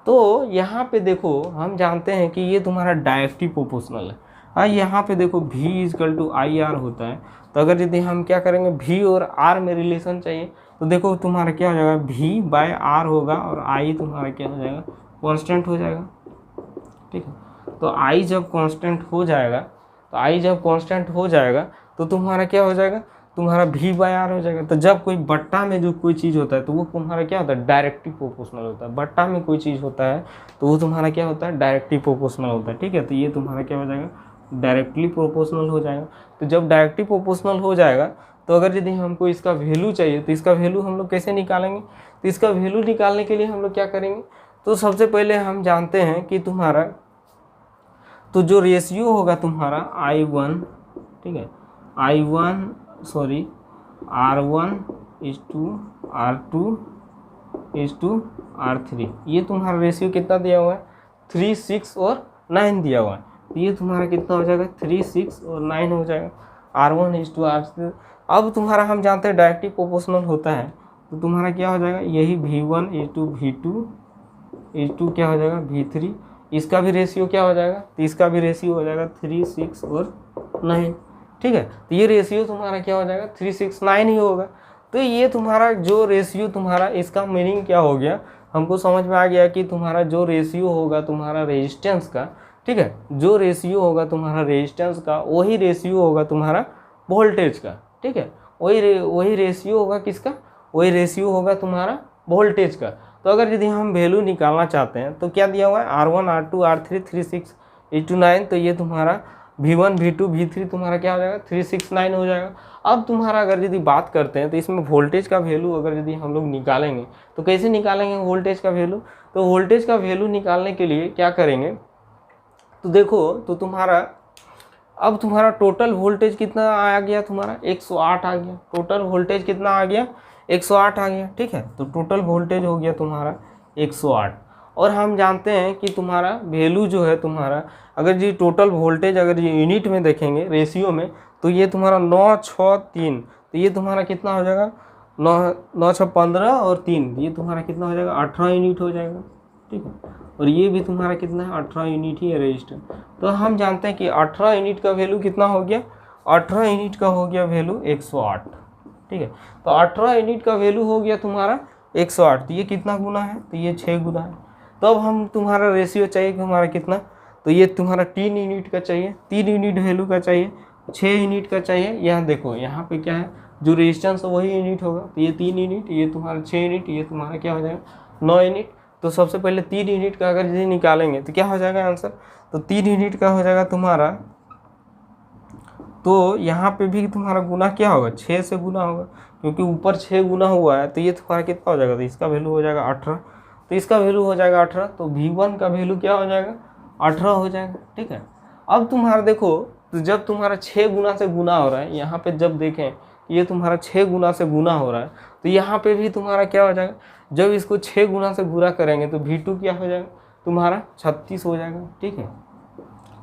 तो यहाँ पे देखो हम जानते हैं कि ये तुम्हारा डायरेक्टली प्रोपोर्शनल है। हाँ, यहाँ पे देखो V इजकल टू IR होता है। तो अगर यदि हम क्या करेंगे, V और R में रिलेशन चाहिए, तो देखो तुम्हारा क्या हो जाएगा, V बाय R होगा और I तुम्हारा क्या हो जाएगा, कांस्टेंट हो जाएगा। ठीक है, तो I जब कांस्टेंट हो जाएगा, तो I जब कांस्टेंट हो जाएगा तो तुम्हारा क्या हो जाएगा, तुम्हारा V बाय R हो जाएगा। तो जब कोई बट्टा में जो कोई चीज़ होता है तो वो तुम्हारा क्या होता है, डायरेक्टली प्रोपोर्शनल होता है। बट्टा में कोई चीज़ होता है तो वो तुम्हारा क्या होता है, डायरेक्टली प्रोपोर्शनल होता है। ठीक है, तो ये तुम्हारा क्या हो जाएगा, डायरेक्टली प्रोपोर्शनल हो जाएगा। तो जब डायरेक्टली प्रोपोर्शनल हो जाएगा तो अगर यदि हमको इसका वैल्यू चाहिए तो इसका वैल्यू हम लोग कैसे निकालेंगे। तो इसका वैल्यू निकालने के लिए हम लोग क्या करेंगे, तो सबसे पहले हम जानते हैं कि तुम्हारा तो जो रेशियो होगा तुम्हारा I1, ठीक है, R1 is to R2 is to R3। ये तुम्हारा रेशियो कितना दिया हुआ है, 3 6 और 9 दिया हुआ है। तो ये तुम्हारा कितना हो जाएगा, 3 6 और 9 हो जाएगा, R1 इज टू R3। अब तुम्हारा हम जानते हैं डायरेक्टली प्रोपोर्शनल होता है, तो तुम्हारा क्या हो जाएगा, यही V1 is to V2 is to क्या हो जाएगा, V3। इसका भी रेशियो क्या हो जाएगा, तो इसका भी रेशियो हो जाएगा 3 6 और 9। ठीक है, तो ये रेशियो तुम्हारा क्या हो जाएगा, 3 6 9 ही होगा। तो ये तुम्हारा जो रेशियो तुम्हारा, इसका मीनिंग क्या हो गया, हमको समझ में आ गया कि तुम्हारा जो रेशियो होगा तुम्हारा रेजिस्टेंस का, ठीक है, जो रेशियो होगा तुम्हारा रेजिस्टेंस का वही रेशियो होगा तुम्हारा वोल्टेज का। ठीक है, वही रेशियो होगा किसका, वही रेशियो होगा तुम्हारा वोल्टेज का। तो अगर यदि हम वैल्यू निकालना चाहते हैं तो क्या दिया हुआ है, R1 R2 R3 3 6 8 9। तो ये तुम्हारा V1 V2 V3 तुम्हारा क्या हो जाएगा, 3 6 9 हो जाएगा। अब तुम्हारा अगर यदि बात करते हैं तो इसमें वोल्टेज का वैल्यू अगर यदि हम लोग निकालेंगे तो कैसे निकालेंगे वोल्टेज का वैल्यू। तो वोल्टेज का वैल्यू निकालने के लिए क्या करेंगे, तो देखो तो तुम्हारा अब तुम्हारा टोटल वोल्टेज कितना आ गया, तुम्हारा 108 आ गया। टोटल वोल्टेज कितना आ गया, 108 आ गया। ठीक है, तो टोटल वोल्टेज हो गया तुम्हारा 108। और हम जानते हैं कि तुम्हारा वैल्यू जो है तुम्हारा, अगर ये टोटल वोल्टेज अगर ये यूनिट में देखेंगे रेशियो में, तो ये तुम्हारा 9 6 3, तो ये तुम्हारा कितना हो जाएगा, 9 6 15 और 3, ये तुम्हारा कितना हो जाएगा, 18 यूनिट हो जाएगा। ठीक है, और ये भी तुम्हारा कितना है, 18 यूनिट ही है रेजिस्टेंस। तो हम जानते हैं कि 18 यूनिट का वैल्यू कितना हो गया, 18 यूनिट का हो गया वैल्यू 108। ठीक है, तो 18 यूनिट का वैल्यू हो गया तुम्हारा 108। तो ये कितना गुना है, तो ये 6 गुना है। तो अब हम तुम्हारा रेशियो चाहिए कि हमारा कितना, तो ये तुम्हारा 3 यूनिट का चाहिए, 3 यूनिट वैल्यू का चाहिए, 6 यूनिट का चाहिए। यहाँ देखो यहाँ पे क्या है, जो रेजिस्टेंस है वही यूनिट होगा। तो ये 3 यूनिट, ये तुम्हारा 6 यूनिट, ये तुम्हारा क्या हो जाएगा 9 यूनिट। तो सबसे पहले 3 यूनिट का अगर यदि निकालेंगे तो क्या हो जाएगा आंसर, तो 3 यूनिट का हो जाएगा तुम्हारा, तो यहाँ पे भी तुम्हारा गुना क्या होगा, 6 से गुना होगा, क्योंकि ऊपर 6 गुना हुआ है, तो ये तुम्हारा कितना हो जाएगा, तो इसका वैल्यू हो जाएगा 18, तो इसका वैल्यू हो जाएगा 18, तो V1 का वैल्यू क्या हो जाएगा, 18 हो जाएगा। ठीक है, अब तुम्हारा देखो, तो जब तुम्हारा 6 गुना से गुना हो रहा है, यहाँ पे जब देखें ये तुम्हारा 6 गुना से गुना हो रहा है, तो यहाँ पे भी तुम्हारा क्या हो जाएगा, जब इसको 6 गुना से गुना करेंगे तो V2 क्या हो जाएगा, तुम्हारा 36 हो जाएगा। ठीक है,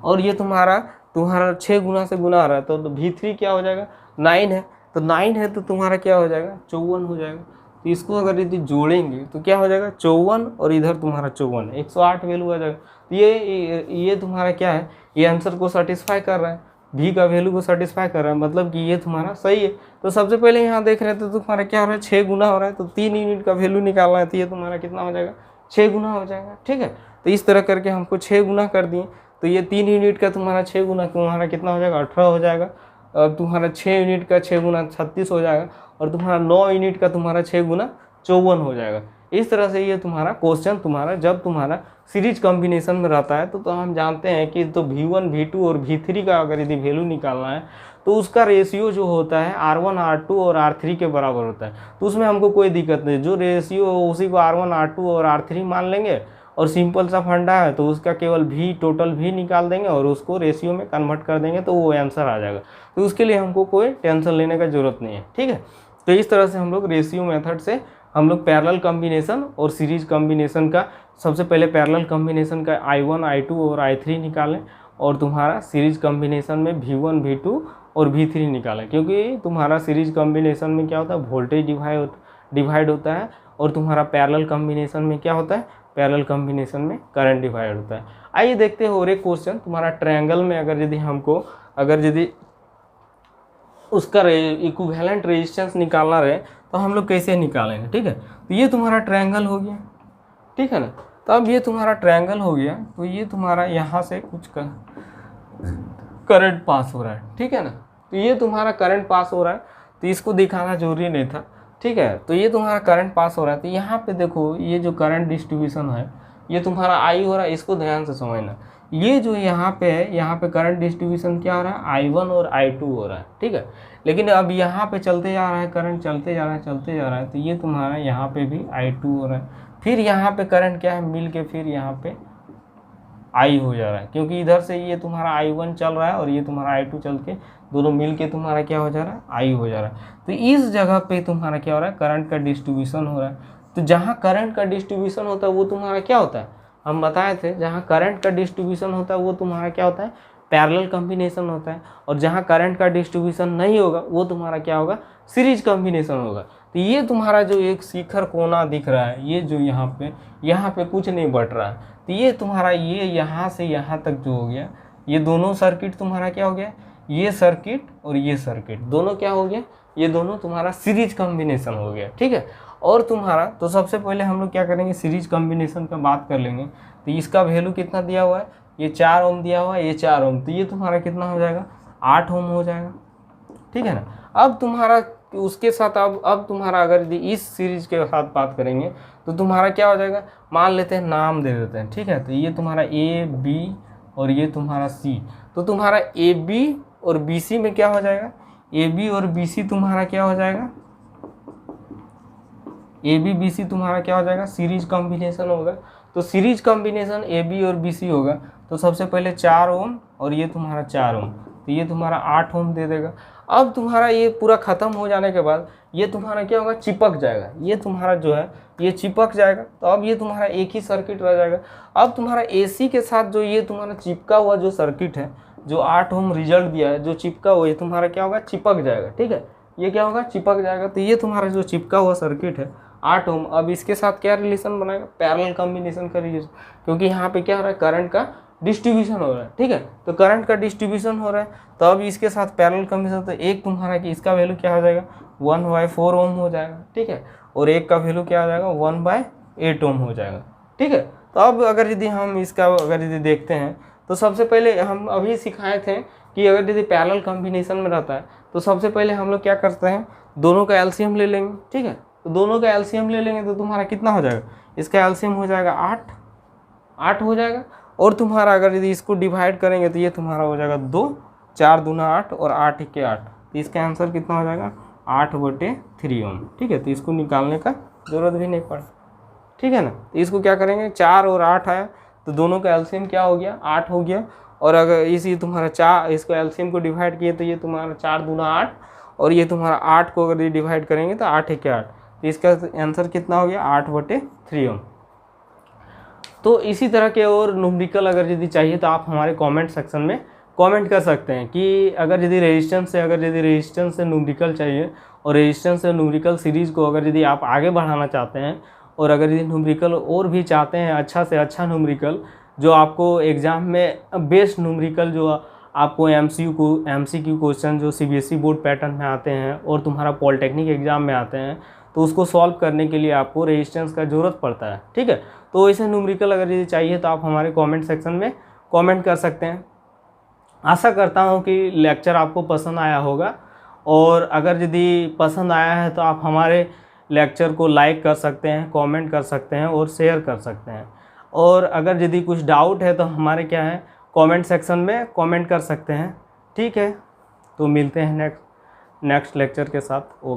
और ये तुम्हारा 6 गुना से गुना आ रहा है, तो V3 क्या हो जाएगा, 9 है, तो 9 है तो तुम्हारा क्या हो जाएगा, 54 हो जाएगा। तो इसको अगर यदि जोड़ेंगे तो क्या हो जाएगा, 54 और इधर तुम्हारा 54, 108 वैल्यू आ जाएगा। तो ये तुम्हारा क्या है, ये आंसर को सेटिस्फाई कर रहा है, भी का वैल्यू को सेटिस्फाई कर रहा है, मतलब कि ये तुम्हारा सही है। तो सबसे पहले यहाँ देख रहे थे तो तुम्हारा क्या हो रहा है, 6 गुना हो रहा है, तो 3 यूनिट का वैल्यू निकालना है, तो ये तुम्हारा कितना हो जाएगा, 6 गुना हो जाएगा। ठीक है, तो इस तरह करके हमको 6 गुना कर दिए, तो ये 3 यूनिट का तुम्हारा 6 गुना तुम्हारा कितना हो जाएगा, 18 हो जाएगा। अब तुम्हारा 6 यूनिट का 6 गुना 36 हो जाएगा, और तुम्हारा 9 यूनिट का तुम्हारा 6 गुना 54 हो जाएगा। इस तरह से ये तुम्हारा क्वेश्चन तुम्हारा जब तुम्हारा सीरीज कॉम्बिनेशन में रहता है, तो हम जानते हैं कि तो V1, V2 और V3 का अगर यदि वैल्यू निकालना है तो उसका रेशियो जो होता है R1, R2 और R3 के बराबर होता है। तो उसमें हमको कोई दिक्कत नहीं, जो रेशियो हो उसी को R1, R2 और R3 मान लेंगे, और सिंपल सा फंडा है, तो उसका केवल टोटल भी निकाल देंगे और उसको रेशियो में कन्वर्ट कर देंगे, तो वो आंसर आ जाएगा। तो उसके लिए हमको कोई टेंशन लेने का ज़रूरत नहीं है। ठीक है, तो इस तरह से हम लोग रेशियो मेथड से हम लोग पैरेलल कॉम्बिनेशन और सीरीज कॉम्बिनेशन का, सबसे पहले पैरेलल कॉम्बिनेशन का I1, I2 और I3 निकालें, और तुम्हारा सीरीज कॉम्बिनेशन में V1, V2 और V3 निकालें, क्योंकि तुम्हारा सीरीज कॉम्बिनेशन में क्या होता है, वोल्टेज डिवाइड होता है, और तुम्हारा पैरेलल कॉम्बिनेशन में क्या होता है, पैरेलल कॉम्बिनेशन में करंट डिवाइड होता है। आइए देखते हैं और एक क्वेश्चन, तुम्हारा ट्रायंगल में अगर यदि उसका इक्विवेलेंट रेजिस्टेंस निकालना रहे तो हम लोग कैसे निकालेंगे। ठीक है, तो ये तुम्हारा ट्रायंगल हो गया, ठीक है ना। तो अब ये तुम्हारा ट्रायंगल हो गया, तो ये तुम्हारा यहाँ से कुछ करंट पास हो रहा है, ठीक है ना। तो ये तुम्हारा करंट पास हो रहा है, तो इसको दिखाना जरूरी नहीं था। ठीक है, तो ये तुम्हारा करंट पास हो रहा है, तो यहाँ पे देखो ये जो करंट डिस्ट्रीब्यूशन है ये तुम्हारा I हो रहा है, इसको ध्यान से समझना। ये जो यहाँ पे है, यहाँ पे करंट डिस्ट्रीब्यूशन क्या हो रहा है, I1 और I2 हो रहा है। ठीक है, लेकिन अब यहाँ पे चलते जा रहा है करंट, चलते जा रहा है, तो ये तुम्हारा यहाँ पे भी I2 हो रहा है, फिर यहाँ पे करंट क्या है, मिल के फिर यहाँ पे I हो जा रहा है, क्योंकि इधर से ये तुम्हारा I1 चल रहा है और ये तुम्हारा I2 चल के दोनों मिल के तुम्हारा क्या हो जा रहा है, I हो जा रहा है। तो इस जगह पे तुम्हारा क्या हो रहा है, करंट का डिस्ट्रीब्यूशन हो रहा है। तो जहाँ करंट का डिस्ट्रीब्यूशन होता है वो तुम्हारा क्या होता है, हम बताए थे, जहाँ करंट का डिस्ट्रीब्यूशन होता है वो तुम्हारा क्या होता है, पैरेलल कॉम्बिनेशन होता है, और जहाँ करंट का डिस्ट्रीब्यूशन नहीं होगा वो तुम्हारा क्या होगा, सीरीज कॉम्बिनेशन होगा। तो ये तुम्हारा जो एक शिखर कोना दिख रहा है, ये जो यहाँ पे कुछ नहीं बट रहा है, तो ये तुम्हारा ये यहाँ से यहाँ तक जो हो गया, ये दोनों सर्किट तुम्हारा क्या हो गया, ये सर्किट और ये सर्किट दोनों क्या हो गया, ये दोनों तुम्हारा सीरीज कॉम्बिनेशन हो गया। ठीक है, और तुम्हारा तो सबसे पहले हम लोग क्या करेंगे, सीरीज कॉम्बिनेशन का बात कर लेंगे। तो इसका वैल्यू कितना दिया हुआ है, ये 4 ओम दिया हुआ है, ये 4 ओम, तो ये तुम्हारा कितना हो जाएगा, 8 ओम हो जाएगा। ठीक है ना। अब तुम्हारा उसके साथ अब तुम्हारा अगर इस सीरीज के साथ बात करेंगे तो तुम्हारा क्या हो जाएगा, मान लेते हैं नाम दे देते हैं। ठीक है, तो ये तुम्हारा A, B और ये तुम्हारा C, तो तुम्हारा AB और BC में क्या हो जाएगा, AB और BC तुम्हारा क्या हो जाएगा, AB BC तुम्हारा क्या हो जाएगा, सीरीज कॉम्बिनेशन होगा। तो सीरीज कॉम्बिनेशन AB और BC होगा, तो सबसे पहले 4 ओम और ये तुम्हारा 4 ओम, तो ये तुम्हारा 8 ओम दे देगा। अब तुम्हारा ये पूरा ख़त्म हो जाने के बाद ये तुम्हारा क्या होगा, चिपक जाएगा, ये तुम्हारा जो है ये चिपक जाएगा। तो अब ये तुम्हारा एक ही सर्किट रह जाएगा। अब तुम्हारा AC के साथ जो ये तुम्हारा चिपका हुआ जो सर्किट है, जो 8 ओम रिजल्ट दिया है, जो चिपका हुआ, ये तुम्हारा क्या होगा, चिपक जाएगा। ठीक है, ये क्या होगा, चिपक जाएगा। तो ये तुम्हारा जो चिपका हुआ सर्किट है 8 ओम, अब इसके साथ क्या रिलेशन बनाएगा, पैरेलल कॉम्बिनेशन का रिलेशन, क्योंककि यहाँ पे क्या हो रहा है, करंट का डिस्ट्रीब्यूशन हो रहा है। ठीक है, तो करंट का डिस्ट्रीब्यूशन हो रहा है, तो अब इसके साथ पैरेलल कॉम्बिनेशन, तो एक तुम्हारा कि इसका वैल्यू क्या हो जाएगा, 1/4 ओम हो जाएगा। ठीक है, और एक का वैल्यू क्या हो जाएगा, 1/8 ओम हो जाएगा। ठीक है, तो अब अगर यदि हम इसका अगर यदि देखते हैं तो सबसे पहले हम अभी सिखाए थे कि अगर यदि पैरेलल कॉम्बिनेशन में रहता है तो सबसे पहले हम लोग क्या करते हैं, दोनों का एलसीएम ले लेंगे। ठीक है, तो दोनों का एलसीएम ले लेंगे तो तुम्हारा कितना हो जाएगा, इसका एलसीएम हो जाएगा 8 हो जाएगा। और तुम्हारा अगर यदि इसको डिवाइड करेंगे तो ये तुम्हारा हो जाएगा 2, 4 दूना 8 और 8 के 8, तो इसका आंसर कितना हो जाएगा 8/3 ओम। ठीक है, तो इसको निकालने का ज़रूरत भी नहीं पड़ा। ठीक है ना, तो इसको क्या करेंगे, 4 और 8 आया तो दोनों का एलसीएम क्या हो गया, 8 हो गया। और अगर इसी तुम्हारा 4 इसको एलसीएम को डिवाइड किए तो ये तुम्हारा 4 दूना 8 और ये तुम्हारा 8 को अगर ये डिवाइड करेंगे तो 8 के 8, तो इसका आंसर कितना हो गया 8/3 ओम। तो इसी तरह के और न्यूमेरिकल अगर यदि चाहिए तो आप हमारे कमेंट सेक्शन में कमेंट कर सकते हैं कि अगर यदि रेजिस्टेंस से न्यूमेरिकल चाहिए और रेजिस्टेंस से न्यूमेरिकल सीरीज़ को अगर यदि आप आगे बढ़ाना चाहते हैं और अगर यदि न्यूमेरिकल और भी चाहते हैं अच्छा से अच्छा न्यूमेरिकल जो आपको एग्ज़ाम में बेस्ट न्यूमेरिकल जो आपको MCQ क्वेश्चन जो CBSE बोर्ड पैटर्न में आते हैं और तुम्हारा पॉलिटेक्निक एग्ज़ाम में आते हैं तो उसको सॉल्व करने के लिए आपको रेजिस्टेंस का ज़रूरत पड़ता है। ठीक है, तो ऐसे न्यूमेरिकल अगर यदि चाहिए तो आप हमारे कमेंट सेक्शन में कमेंट कर सकते हैं। आशा करता हूँ कि लेक्चर आपको पसंद आया होगा और अगर यदि पसंद आया है तो आप हमारे लेक्चर को लाइक कर सकते हैं, कमेंट कर सकते हैं और शेयर कर सकते हैं। और अगर यदि कुछ डाउट है तो हमारे क्या है कमेंट सेक्शन में कमेंट कर सकते हैं। ठीक है, तो मिलते हैं नेक्स्ट लेक्चर के साथ। ओके।